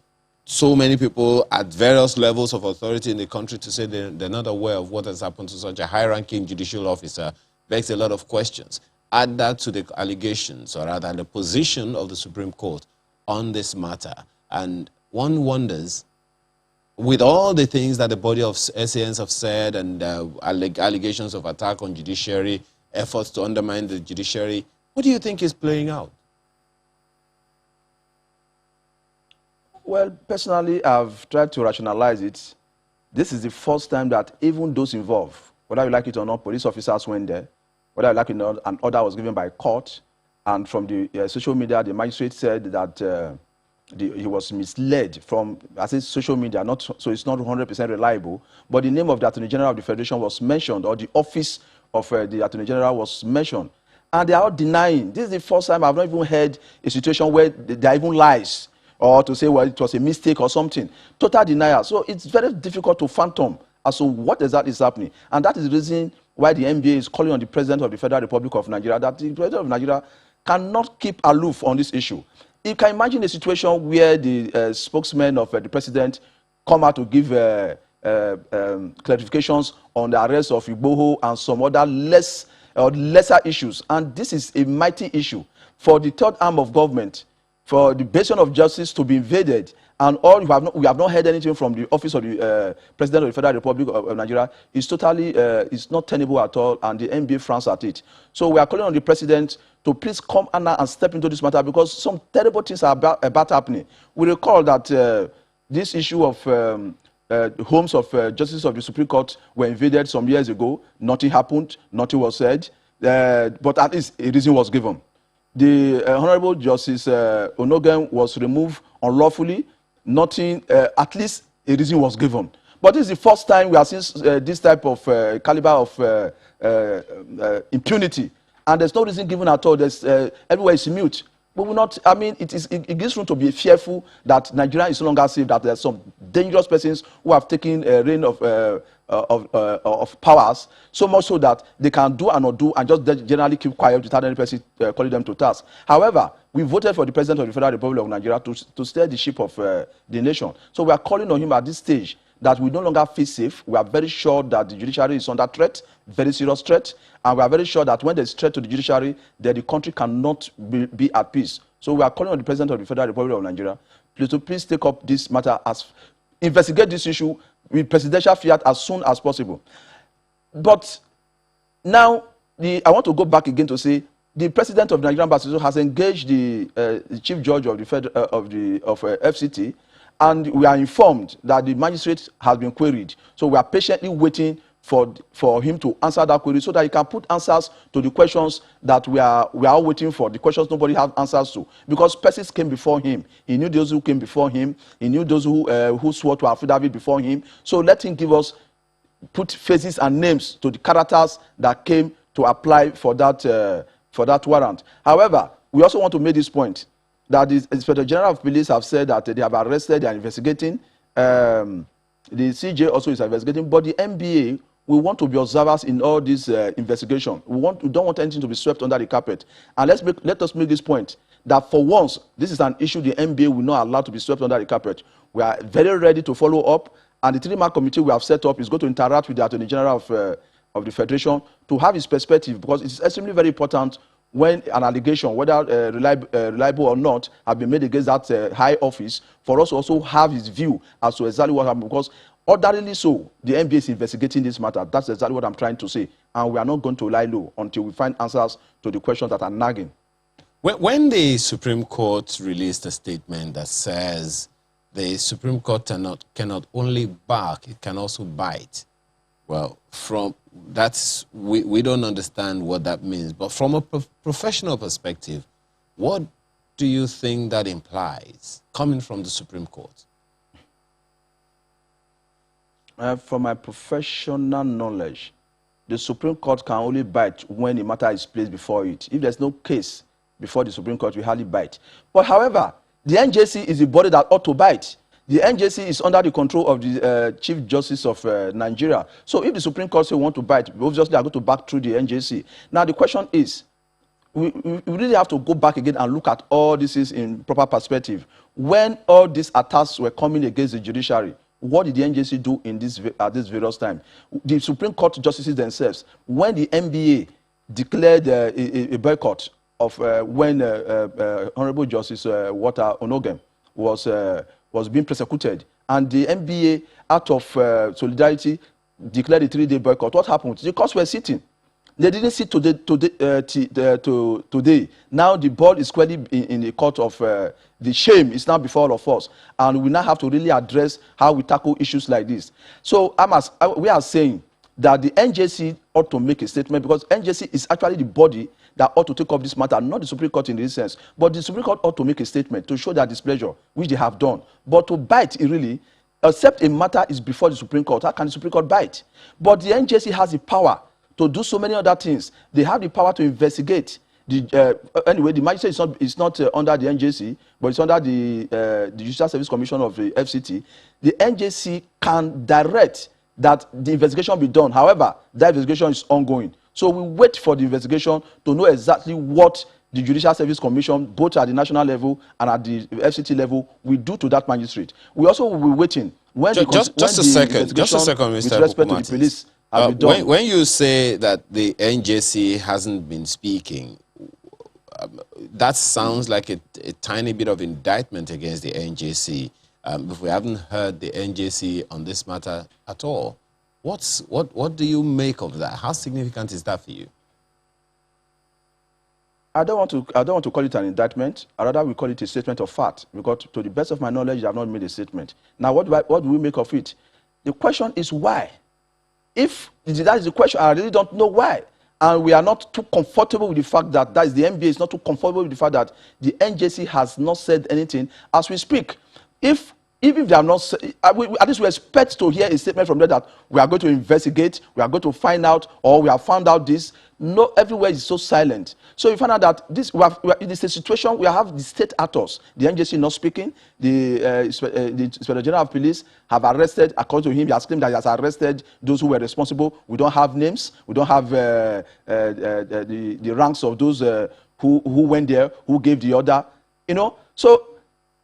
so many people at various levels of authority in the country to say they're not aware of what has happened to such a high-ranking judicial officer begs a lot of questions. Add that to the allegations, or rather the position of the Supreme Court on this matter, and one wonders, with all the things that the body of SANs have said and allegations of attack on judiciary, efforts to undermine the judiciary, what do you think is playing out? Well, personally, I've tried to rationalize it. This is the first time that even those involved, whether you like it or not, police officers went there, whether you like it or not, an order was given by court, And from the social media, the magistrate said that he was misled from, I say social media, so it's not 100% reliable, but the name of the Attorney General of the Federation was mentioned, or the office of the Attorney General was mentioned. And they are all denying. This is the first time I've not even heard a situation where there are even lies, or to say, well, it was a mistake or something. Total denial. So it's very difficult to fathom as to what exactly is happening. And that is the reason why the NBA is calling on the President of the Federal Republic of Nigeria, that the President of Nigeria cannot keep aloof on this issue. You can imagine a situation where the spokesman of the president come out to give clarifications on the arrest of Igboho and some other lesser issues. And this is a mighty issue for the third arm of government, for the basin of justice to be invaded, and we have not heard anything from the office of the President of the Federal Republic of Nigeria. It's totally, it's not tenable at all, and the NBA frowns at it. So we are calling on the President to please come and step into this matter, because some terrible things are about happening. We recall that this issue of homes of justices of the Supreme Court were invaded some years ago. Nothing happened, nothing was said, but at least a reason was given. The Honorable Justice Onogen was removed unlawfully. Nothing, at least a reason was given. But this is the first time we are seeing this type of caliber of impunity. And there's no reason given at all. There's, everywhere is mute. But we're not, I mean, it gives room to be fearful that Nigeria is no longer safe, that there are some dangerous persons who have taken a reign of powers, so much so that they can do and not do and just generally keep quiet without any person calling them to task. However, we voted for the President of the Federal Republic of Nigeria to steer the ship of the nation. So we are calling on him at this stage that we no longer feel safe. We are very sure that the judiciary is under threat, very serious threat, and we are very sure that when there is threat to the judiciary, then the country cannot be at peace. So we are calling on the President of the Federal Republic of Nigeria to please take up this matter, investigate this issue with presidential fiat as soon as possible. But now, I want to go back again to say the President of the Nigerian Bar Association has engaged the Chief Judge of the FCT, and we are informed that the magistrate has been queried. So we are patiently waiting for him to answer that query so that he can put answers to the questions that we are waiting for, the questions nobody has answers to. Because persons came before him. He knew those who came before him. He knew those who swore to affidavit before him. So let him give us, put faces and names to the characters that came to apply for that warrant. However, we also want to make this point that the Inspector General of Police have said that they have arrested, they are investigating. The CJ also is investigating, but the NBA, we want to be observers in all this investigation. We don't want anything to be swept under the carpet. And let us make this point, that for once, this is an issue the NBA will not allow to be swept under the carpet. We are very ready to follow up, and the 3-man committee we have set up is going to interact with the Attorney General of the Federation to have his perspective, because it's extremely very important when an allegation, whether reliable or not, have been made against that high office, for us to also have his view as to exactly what happened. Because ordinarily so, the NBA is investigating this matter. That's exactly what I'm trying to say. And we are not going to lie low until we find answers to the questions that are nagging. When the Supreme Court released a statement that says the Supreme Court cannot only bark, it can also bite. Well, we don't understand what that means. But from a professional perspective, what do you think that implies, coming from the Supreme Court? From my professional knowledge, the Supreme Court can only bite when the matter is placed before it. If there's no case before the Supreme Court, we hardly bite. But however, the NJC is the body that ought to bite. The NJC is under the control of the Chief Justice of Nigeria. So if the Supreme Court say we want to bite, obviously they are going to back through the NJC. Now the question is, we really have to go back again and look at all this is in proper perspective. When all these attacks were coming against the judiciary, what did the NJC do at this various time? The Supreme Court justices themselves, when the NBA declared a boycott of when Honorable Justice Walter Onogen was being persecuted, and the NBA, out of solidarity, declared a 3-day boycott. What happened? The courts were sitting. They didn't sit today. Now the ball is squarely in the court of the shame. It's now before all of us. And we now have to really address how we tackle issues like this. So we are saying that the NJC ought to make a statement, because NJC is actually the body that ought to take up this matter, not the Supreme Court in this sense, but the Supreme Court ought to make a statement to show their displeasure, which they have done. But to bite, really, except a matter is before the Supreme Court, how can the Supreme Court bite? But the NJC has the power to do so many other things. They have the power to investigate. Anyway, the magistrate is not under the NJC, but it's under the Judicial Service Commission of the FCT. The NJC can direct that the investigation be done. However, that investigation is ongoing. So we wait for the investigation to know exactly what the Judicial Service Commission, both at the national level and at the FCT level, will do to that magistrate. We also will be waiting when just a second, Mr. with respect to the police. When you say that the NJC hasn't been speaking, that sounds like a tiny bit of indictment against the NJC. If we haven't heard the NJC on this matter at all, what do you make of that? How significant is that for you? I don't want to call it an indictment. I rather we call it a statement of fact, because to the best of my knowledge, they have not made a statement. Now, what do we make of it? The question is why. If that is the question, I really don't know why. And we are not too comfortable with the fact that is the NBA is not too comfortable with the fact that the NJC has not said anything as we speak. Even if they are not, at least we expect to hear a statement from them that we are going to investigate, we are going to find out, or we have found out this. No, everywhere is so silent. So you find out that it is a situation we have the state actors, the NJC not speaking, the Inspector General of Police have arrested, according to him, he has claimed that he has arrested those who were responsible. We don't have names, we don't have the ranks of those who went there, who gave the order, So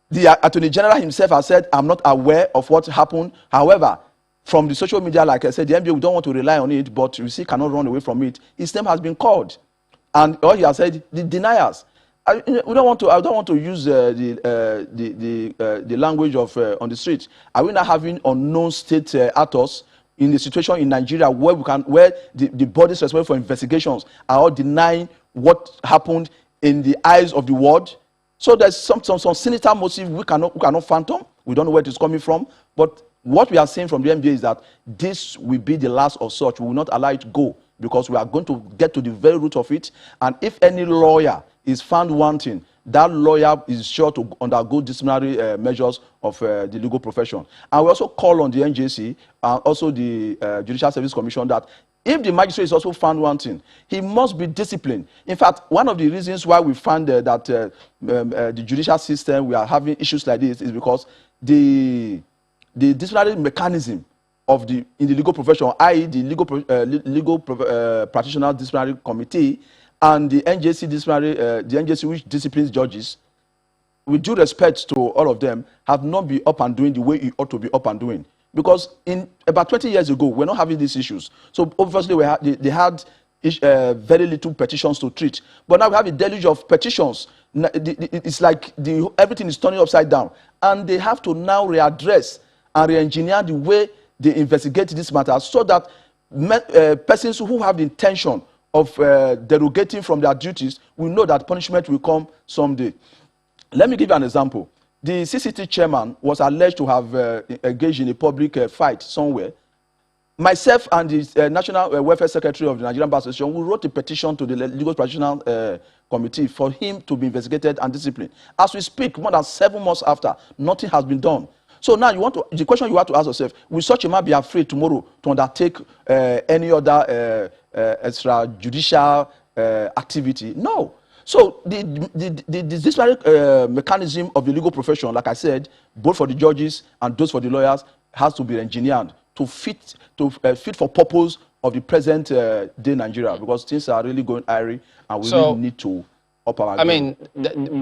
the Attorney General himself has said, I'm not aware of what happened. However, from the social media, like I said, the NBA, we don't want to rely on it, but you see, cannot run away from it. His name has been called. And all he has said, the deniers. I don't want to use the language of on the street. Are we not having unknown state actors in the situation in Nigeria where the bodies responsible for investigations are all denying what happened in the eyes of the world? So there's some sinister motive we cannot fathom. We don't know where it is coming from. But what we are saying from the NBA is that this will be the last of such. We will not allow it to go, because we are going to get to the very root of it. And if any lawyer is found wanting, that lawyer is sure to undergo disciplinary measures of the legal profession. And we also call on the NJC and also the Judicial Service Commission that if the magistrate is also found wanting, he must be disciplined. In fact, one of the reasons why we find that the judicial system, we are having issues like this, is because the disciplinary mechanism in the legal profession, i.e. the legal practitioner disciplinary committee and the NJC which disciplines judges, with due respect to all of them, have not been up and doing the way it ought to be up and doing. Because in about 20 years ago, we're not having these issues. So obviously they had very little petitions to treat. But now we have a deluge of petitions. It's like everything is turning upside down. And they have to now readdress and re-engineer the way they investigate this matter, so that persons who have the intention of derogating from their duties will know that punishment will come someday. Let me give you an example. The CCT chairman was alleged to have engaged in a public fight somewhere. Myself and the National Welfare Secretary of the Nigerian Bar Association, we wrote a petition to the Legal Practitioner Committee for him to be investigated and disciplined. As we speak, more than 7 months after, nothing has been done. So now the question you have to ask yourself, will such a man be afraid tomorrow to undertake any other extrajudicial activity? No. So the disciplinary mechanism of the legal profession, like I said, both for the judges and those for the lawyers, has to be engineered to fit for purpose of the present day Nigeria, because things are really going airy, and we really need to up our game. I mean,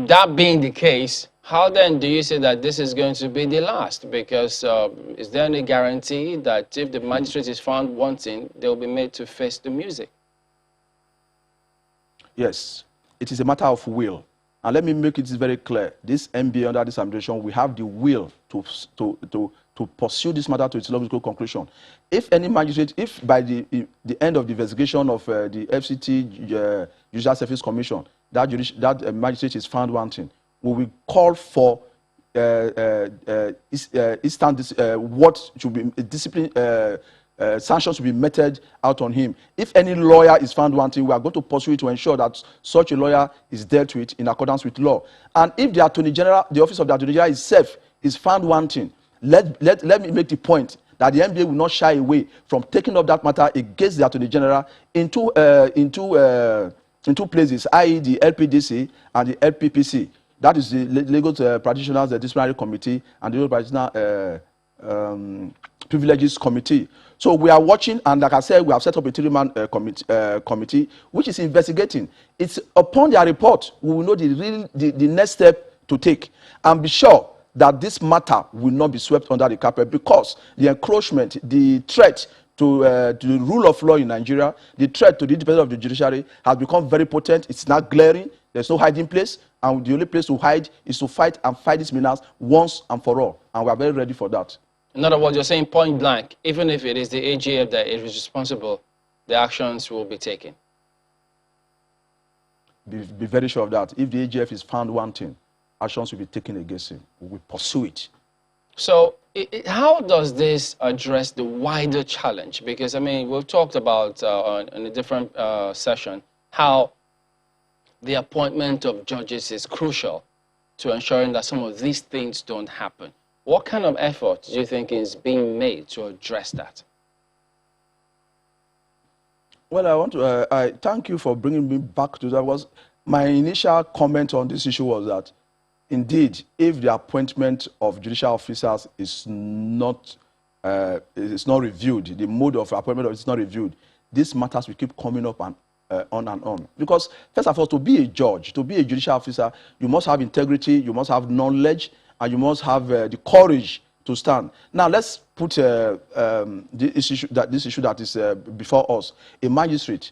that being the case, how then do you say that this is going to be the last? Because is there any guarantee that if the magistrate is found wanting, they will be made to face the music? Yes, it is a matter of will. And let me make it very clear. This MBA under this administration, we have the will to pursue this matter to its logical conclusion. If any magistrate, if by the end of the investigation of the FCT Judicial Service Commission, that magistrate is found wanting, we will call for what should be discipline sanctions will be meted out on him. If any lawyer is found wanting, we are going to pursue it to ensure that such a lawyer is dealt with in accordance with law. And if the Attorney General, the Office of the Attorney General itself is found wanting, let me make the point that the NBA will not shy away from taking up that matter against the Attorney General in two places, i.e. the LPDC and the LPPC. That is the Legal Practitioners Disciplinary Committee and the Legal Practitioner Privileges Committee. So we are watching, and like I said, we have set up a three-man committee which is investigating. It's upon their report we will know the next step to take, and be sure that this matter will not be swept under the carpet, because the encroachment, the threat to the rule of law in Nigeria, the threat to the independence of the judiciary has become very potent. It's not glaring. There's no hiding place, and the only place to hide is to fight these menace once and for all, and we are very ready for that. In other words, you're saying point blank, even if it is the AGF that is responsible, the actions will be taken. Be very sure of that. If the AGF is found wanting, actions will be taken against him. We will pursue it. So how does this address the wider challenge? Because, I mean, we've talked about in a different session how the appointment of judges is crucial to ensuring that some of these things don't happen. What kind of effort do you think is being made to address that? Well, I thank you for bringing me back to that. My initial comment on this issue was that, indeed, if the appointment of judicial officers is not reviewed, the mode of appointment is not reviewed, these matters will keep coming up and on and on. Because, first of all, to be a judge, to be a judicial officer, you must have integrity, you must have knowledge, and you must have the courage to stand. Now, let's put this issue that is before us. A magistrate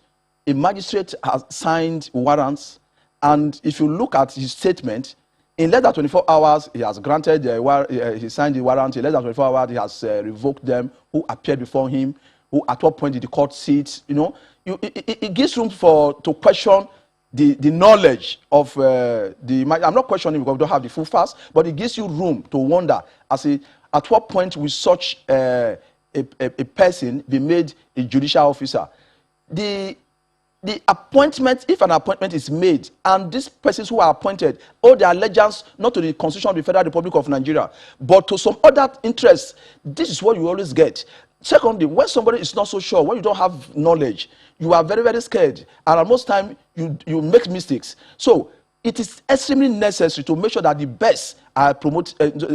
has signed warrants, and if you look at his statement, in less than 24 hours, he has granted he signed the warrant. In less than 24 hours, he has revoked them. Who appeared before him? Who at what point did the court sit? You know, it gives room to question the knowledge of I'm not questioning because we don't have the full facts, but it gives you room to wonder at what point will such a person be made a judicial officer. The appointment, if an appointment is made, and these persons who are appointed owe their allegiance not to the Constitution of the Federal Republic of Nigeria, but to some other interests, this is what you always get. Secondly, when somebody is not so sure, when you don't have knowledge, you are very, very scared, and at most time you make mistakes. So it is extremely necessary to make sure that the best are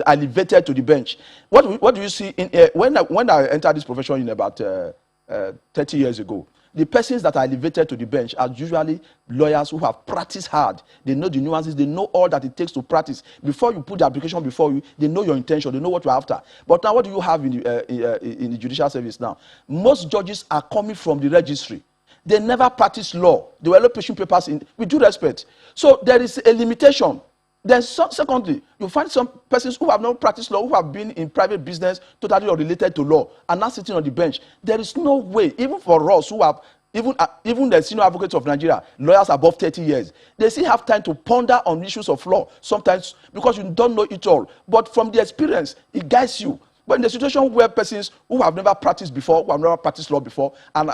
elevated to the bench. What do you see when I entered this profession in about 30 years ago? The persons that are elevated to the bench are usually lawyers who have practiced hard. They know the nuances. They know all that it takes to practice. Before you put the application before you, they know your intention. They know what you're after. But now what do you have in the judicial service now? Most judges are coming from the registry. They never practice law. They were not pushing papers with due respect. So there is a limitation. Then secondly, you find some persons who have not practiced law, who have been in private business totally unrelated to law, and now sitting on the bench. There is no way, even for us who have, even the senior advocates of Nigeria, lawyers above 30 years, they still have time to ponder on issues of law, sometimes because you don't know it all. But from the experience, it guides you. But in the situation where persons who have never practiced before, who have never practiced law before, and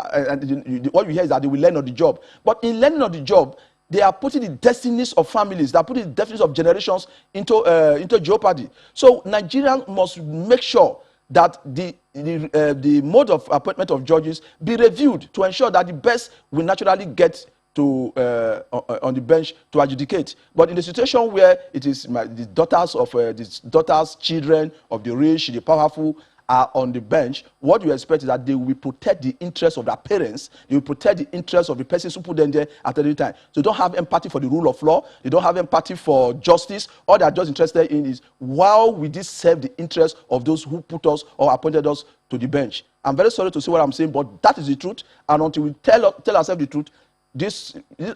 what you hear is that they will learn on the job. But in learning on the job, they are putting the destinies of families, they are putting the destinies of generations into jeopardy. So Nigerians must make sure that the mode of appointment of judges be reviewed to ensure that the best will naturally get to on the bench to adjudicate. But in the situation where it is the daughters, children of the rich, the powerful are on the bench, what you expect is that they will protect the interests of their parents, they will protect the interests of the persons who put them there at any time. So they don't have empathy for the rule of law, they don't have empathy for justice. All they are just interested in is, how will this serve the interests of those who put us or appointed us to the bench? I'm very sorry to say what I'm saying, but that is the truth. And until we tell ourselves the truth,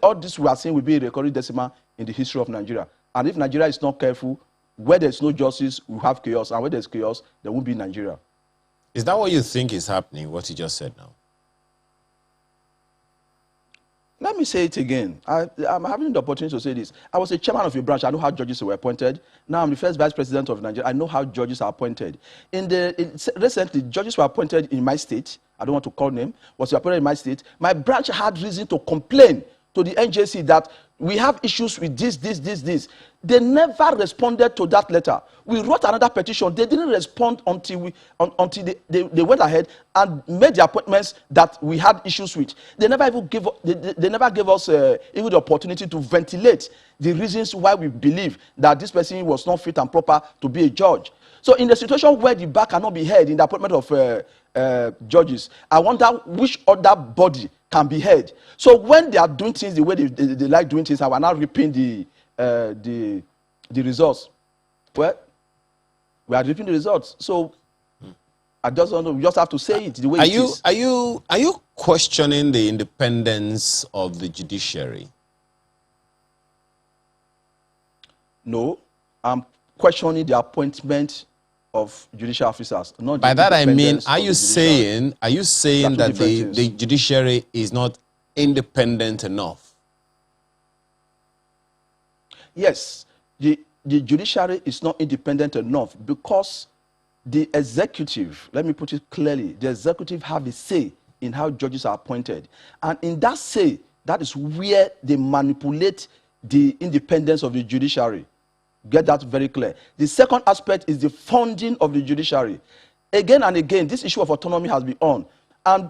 all this we are saying will be a recurring decimal in the history of Nigeria. And if Nigeria is not careful, where there's no justice, we have chaos. And where there's chaos, there won't be Nigeria. Is that what you think is happening, what you just said now? let me say it again. I'm having the opportunity to say this. I was a chairman of a branch. I know how judges were appointed. Now I'm the first vice president of Nigeria. I know how judges are appointed. Recently, judges were appointed in my state. I don't want to call name. Was appointed in my state. My branch had reason to complain to the NJC that we have issues with this. They never responded to that letter. We wrote another petition. They didn't respond until they went ahead and made the appointments that we had issues with. They never even gave us even the opportunity to ventilate the reasons why we believe that this person was not fit and proper to be a judge. So in the situation where the bar cannot be heard in the appointment of judges, I wonder which other body can be heard. So when they are doing things the way they like doing things, I will now reaping the results. Well, we are reaping the results. So I just want to, we just have to say it the way it is. Are you questioning the independence of the judiciary? No, I'm questioning the appointment of judicial officers. Not By that I mean, are you saying that the judiciary is not independent enough? Yes, the judiciary is not independent enough because the executive, let me put it clearly, the executive have a say in how judges are appointed. And in that say, that is where they manipulate the independence of the judiciary. Get that very clear. The second aspect is the funding of the judiciary. Again and again, this issue of autonomy has been on. And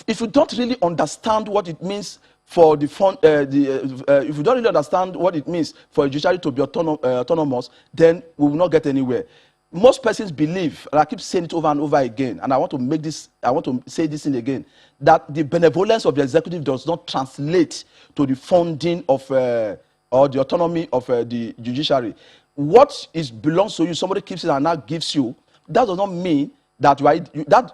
if you don't really understand what it means for the fund, if you don't really understand what it means for a judiciary to be autonomous, then we will not get anywhere. Most persons believe, and I keep saying it over and over again, and I want to say this thing again, that the benevolence of the executive does not translate to the funding of or the autonomy of the judiciary. What belongs to you, somebody keeps it and now gives you, that does not mean that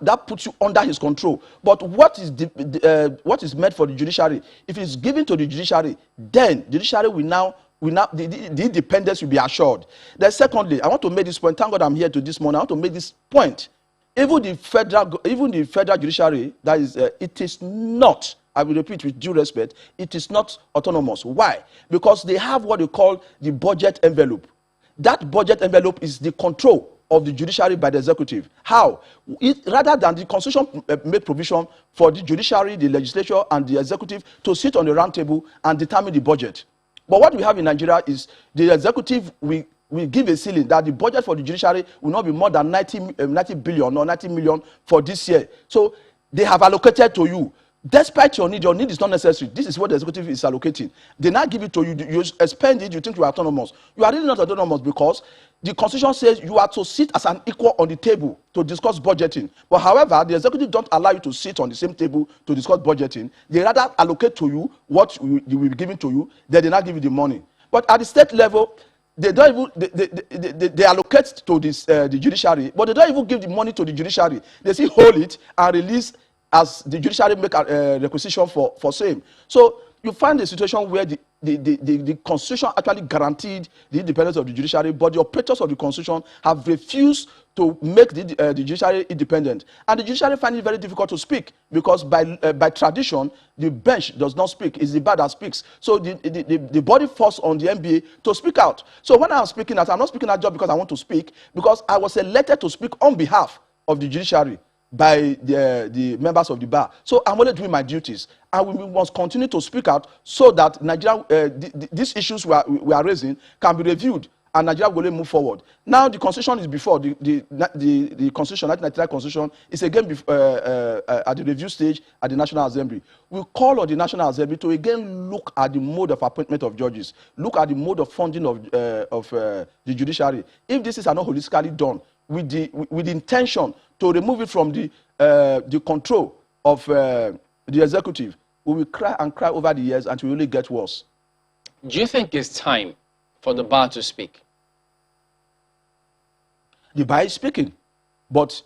that puts you under his control. But what is meant for the judiciary, if it's given to the judiciary, then the judiciary will now the independence will be assured. Then secondly, I want to make this point. Thank God I'm here to this morning. I want to make this point. Even the federal judiciary, that is, it is not, I will repeat with due respect, it is not autonomous. Why? Because they have what they call the budget envelope. That budget envelope is the control of the judiciary by the executive. How? Rather than the constitution made provision for the judiciary, the legislature, and the executive to sit on the round table and determine the budget. But what we have in Nigeria is the executive will give a ceiling that the budget for the judiciary will not be more than 90 billion or 90 million for this year. So they have allocated to you. Despite your need is not necessary. This is what the executive is allocating. They now give it to you. You spend it, you think you are autonomous. You are really not autonomous because the constitution says you are to sit as an equal on the table to discuss budgeting. But however, the executive don't allow you to sit on the same table to discuss budgeting. They rather allocate to you what will be given to you, then they not give you the money. But at the state level, they don't even they allocate to this the judiciary, but they don't even give the money to the judiciary. They still hold it and release as the judiciary make a requisition for same. So you find a situation where the constitution actually guaranteed the independence of the judiciary, but the operators of the constitution have refused to make the judiciary independent. And the judiciary find it very difficult to speak because by tradition, the bench does not speak. It's the bar that speaks. So the body forced on the NBA to speak out. So when I'm speaking out, I'm not speaking out just because I want to speak, because I was elected to speak on behalf of the judiciary by the members of the bar. So I'm only doing my duties, and we must continue to speak out so that Nigeria, these issues we are raising can be reviewed and Nigeria will move forward. Now the constitution is before the constitution, 1999 constitution is again at the review stage at the National Assembly. We call on the National Assembly to again look at the mode of appointment of judges, look at the mode of funding of the judiciary. If this is not holistically done, with the intention to remove it from the control of the executive, we will cry and cry over the years until we really get worse. Do you think it's time for the bar to speak? The bar is speaking, but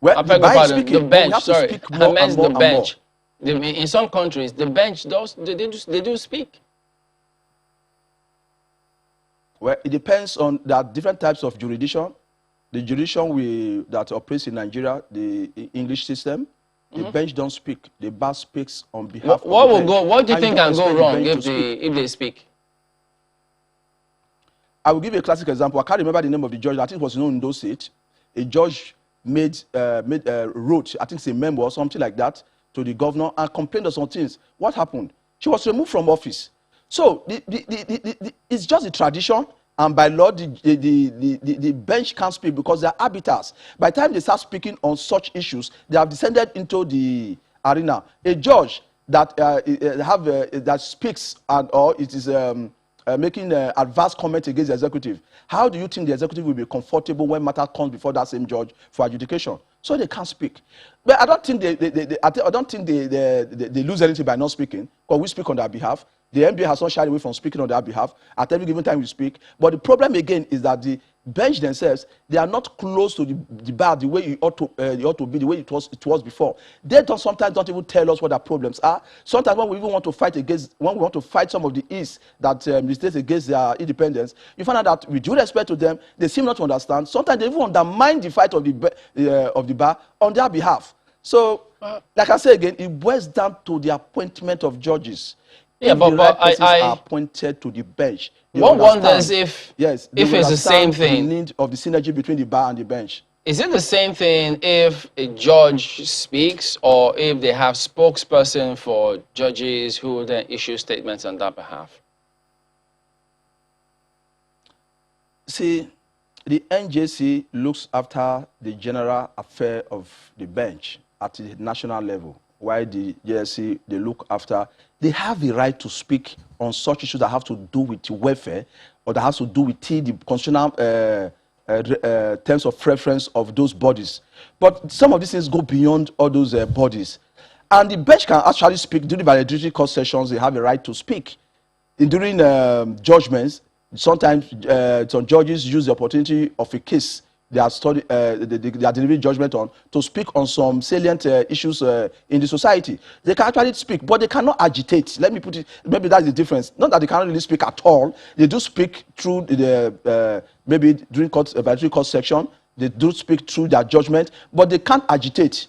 well, the bar is speaking, the bench, sorry, I meant the bench. In some countries, the bench they do speak. Well, it depends on there are different types of jurisdiction. The jurisdiction that operates in Nigeria, the English system, the bench don't speak. The bar speaks on behalf of what the will bench. go? What do you And think don't can go expect the wrong bench if they speak? I will give you a classic example. I can't remember the name of the judge. I think it was known in those states. A judge wrote, I think it's a memo or something like that, to the governor and complained of some things. What happened? She was removed from office. So it's just a tradition, and by law, the bench can't speak because they are arbiters. By the time they start speaking on such issues, they have descended into the arena. A judge that that speaks or it is making adverse comment against the executive, how do you think the executive will be comfortable when matter comes before that same judge for adjudication? So they can't speak. But I don't think they lose anything by not speaking, because we speak on their behalf. The NBA has not shied away from speaking on their behalf. At every given time we speak. But the problem again is that the bench themselves, they are not close to the bar the way it ought to be, the way it was before. They sometimes don't even tell us what their problems are. Sometimes when we even want to fight some of the ease that the states against their independence, you find out that with due respect to them, they seem not to understand. Sometimes they even undermine the fight of the bar on their behalf. So, like I say again, it boils down to the appointment of judges. Yeah, if but the right persons I are appointed to the bench, one wonders if it's the same thing. The need of the synergy between the bar and the bench. Is it the same thing if a judge speaks or if they have spokesperson for judges who then issue statements on their behalf? See, the NJC looks after the general affair of the bench at the national level, while the JSC, they look after, they have the right to speak on such issues that have to do with welfare or that has to do with the constitutional terms of preference of those bodies. But some of these things go beyond all those bodies. And the bench can actually speak during valedictory court sessions. They have a right to speak. During judgments, sometimes some judges use the opportunity of a case they are delivering judgment on to speak on some salient issues in the society. They can actually speak, but they cannot agitate. Let me put it, maybe that's the difference. Not that they cannot really speak at all. They do speak through maybe during valedictory court section. They do speak through their judgment, but they can't agitate.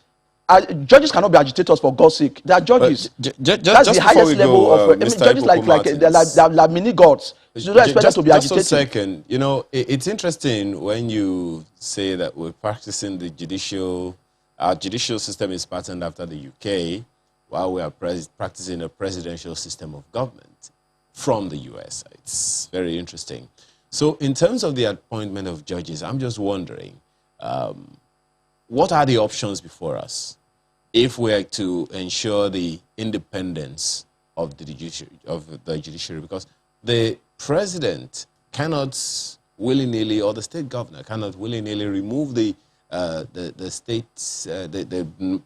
Judges cannot be agitators, for God's sake. They are judges. That's the highest level of judges, like mini gods. So don't expect them to be agitated. Just a second. You know, it's interesting when you say that we're practicing the our judicial system is patterned after the UK, while we are practicing a presidential system of government from the US. It's very interesting. So in terms of the appointment of judges, I'm just wondering, what are the options before us if we are to ensure the independence of the judiciary? Because the president cannot willy-nilly, or the state governor cannot willy-nilly remove the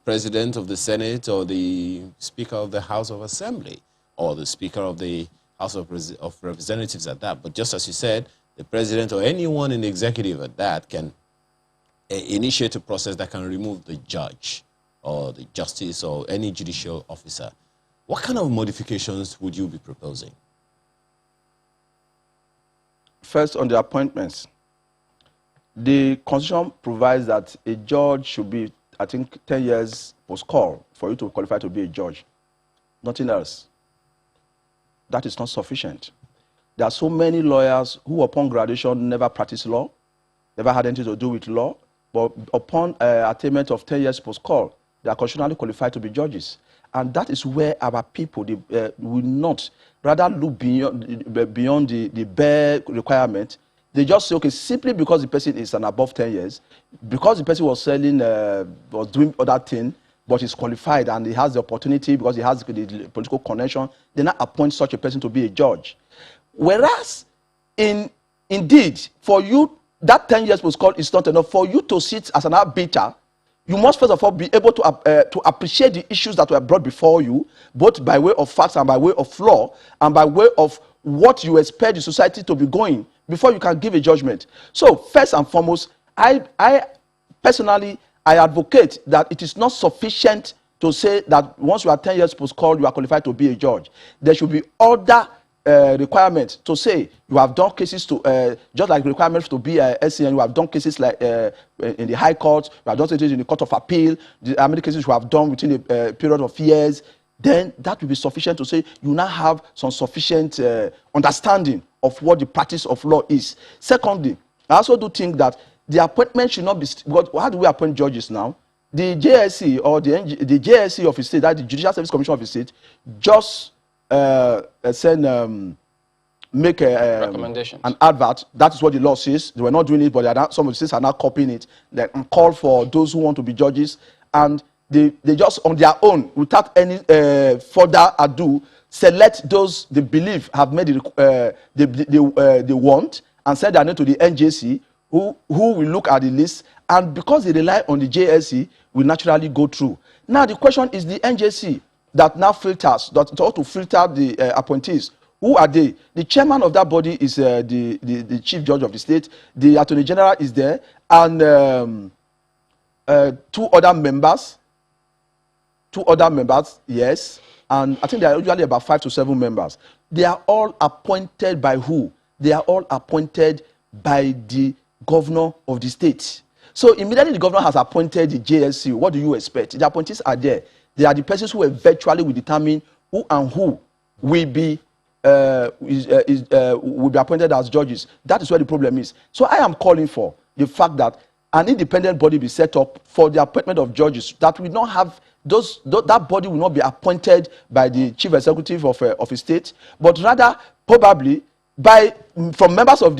president of the Senate or the Speaker of the House of Assembly or the Speaker of the House of Representatives at that. But just as you said, the president or anyone in the executive at that can initiate a process that can remove the judge or the justice or any judicial officer. What kind of modifications would you be proposing? First, on the appointments, the Constitution provides that a judge should be, I think, 10 years post-call for you to qualify to be a judge. Nothing else. That is not sufficient. There are so many lawyers who, upon graduation, never practiced law, never had anything to do with law, but upon attainment of 10 years post-call, they are constitutionally qualified to be judges. And that is where our people will not rather look beyond the bare requirement. They just say, okay, simply because the person is an above 10 years, because the person was doing other things, but is qualified and he has the opportunity because he has the political connection, they now appoint such a person to be a judge. Whereas, indeed, for you, that 10 years post-call is not enough. For you to sit as an arbiter, you must first of all be able to appreciate the issues that were brought before you, both by way of facts and by way of law, and by way of what you expect the society to be going before you can give a judgment. So, first and foremost, I personally advocate that it is not sufficient to say that once you are 10 years post-call, you are qualified to be a judge. There should be other requirement to say you have done cases to just like requirements to be a SCN, you have done cases like in the High Court, you have done cases in the Court of Appeal, how many cases you have done within a period of years, then that will be sufficient to say you now have some sufficient understanding of what the practice of law is. Secondly, I also do think that the appointment should not be, how do we appoint judges now? The JSC or the JSC of the state, that the Judicial Service Commission of the state, just make an advert. That is what the law says. They were not doing it, but some of the states are now copying it. They call for those who want to be judges, and they just on their own, without any further ado, select those they believe have made they want, and send their name to the NJC, who will look at the list, and because they rely on the JSC, will naturally go through. Now the question is the NJC that now filters, that ought to filter the appointees. Who are they? The chairman of that body is the chief judge of the state. The attorney general is there, and two other members, yes. And I think there are usually about 5 to 7 members. They are all appointed by who? They are all appointed by the governor of the state. So immediately the governor has appointed the JSC. What do you expect? The appointees are there. They are the persons who eventually will determine who and who will be appointed as judges. That is where the problem is. So I am calling for the fact that an independent body be set up for the appointment of judges, that we don't have that body will not be appointed by the chief executive of a state, but rather probably from members of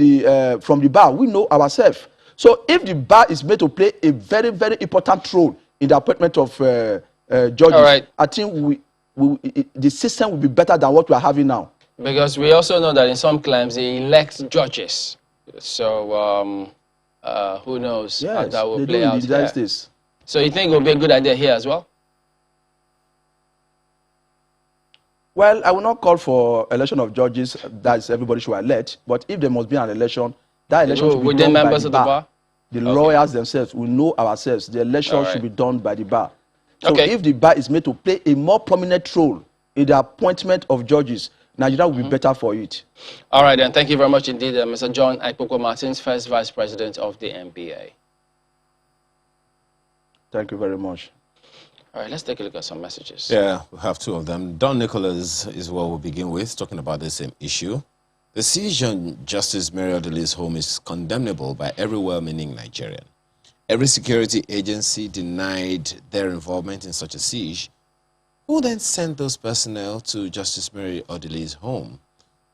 from the bar. We know ourselves. So if the bar is made to play a very, very important role in the appointment of judges, right, I think the system will be better than what we are having now. Because we also know that in some claims they elect judges. So who knows how that will play out here. So you think it will be a good idea here as well? Well, I will not call for election of judges. That is, everybody should elect. But if there must be an election, that election should be done by the bar. The lawyers themselves, we know ourselves. The election should be done by the bar. So if the bar is made to play a more prominent role in the appointment of judges, Nigeria will be better for it. All right, then. Thank you very much indeed, Mr. John Aikpokwo Martins, first Vice President of the NBA. Thank you very much. All right, let's take a look at some messages. Yeah, we have 2 of them. Don Nicholas is what we'll begin with, talking about the same issue. The siege on Justice Mary Odili's home is condemnable by every well-meaning Nigerian. Every security agency denied their involvement in such a siege. Who then sent those personnel to Justice Mary Odili's home?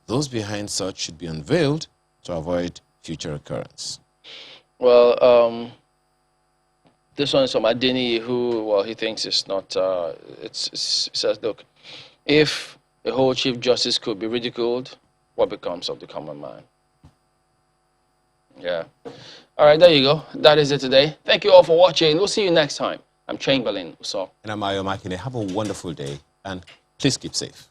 Those behind such should be unveiled to avoid future occurrence. Well, this one is from Adini, who, well, he thinks it's not, he says, look, if the whole Chief Justice could be ridiculed, what becomes of the common man? Yeah. All right, there you go. That is it today. Thank you all for watching. We'll see you next time. I'm Chamberlain Uso. And I'm Ayo Makine. Have a wonderful day, and please keep safe.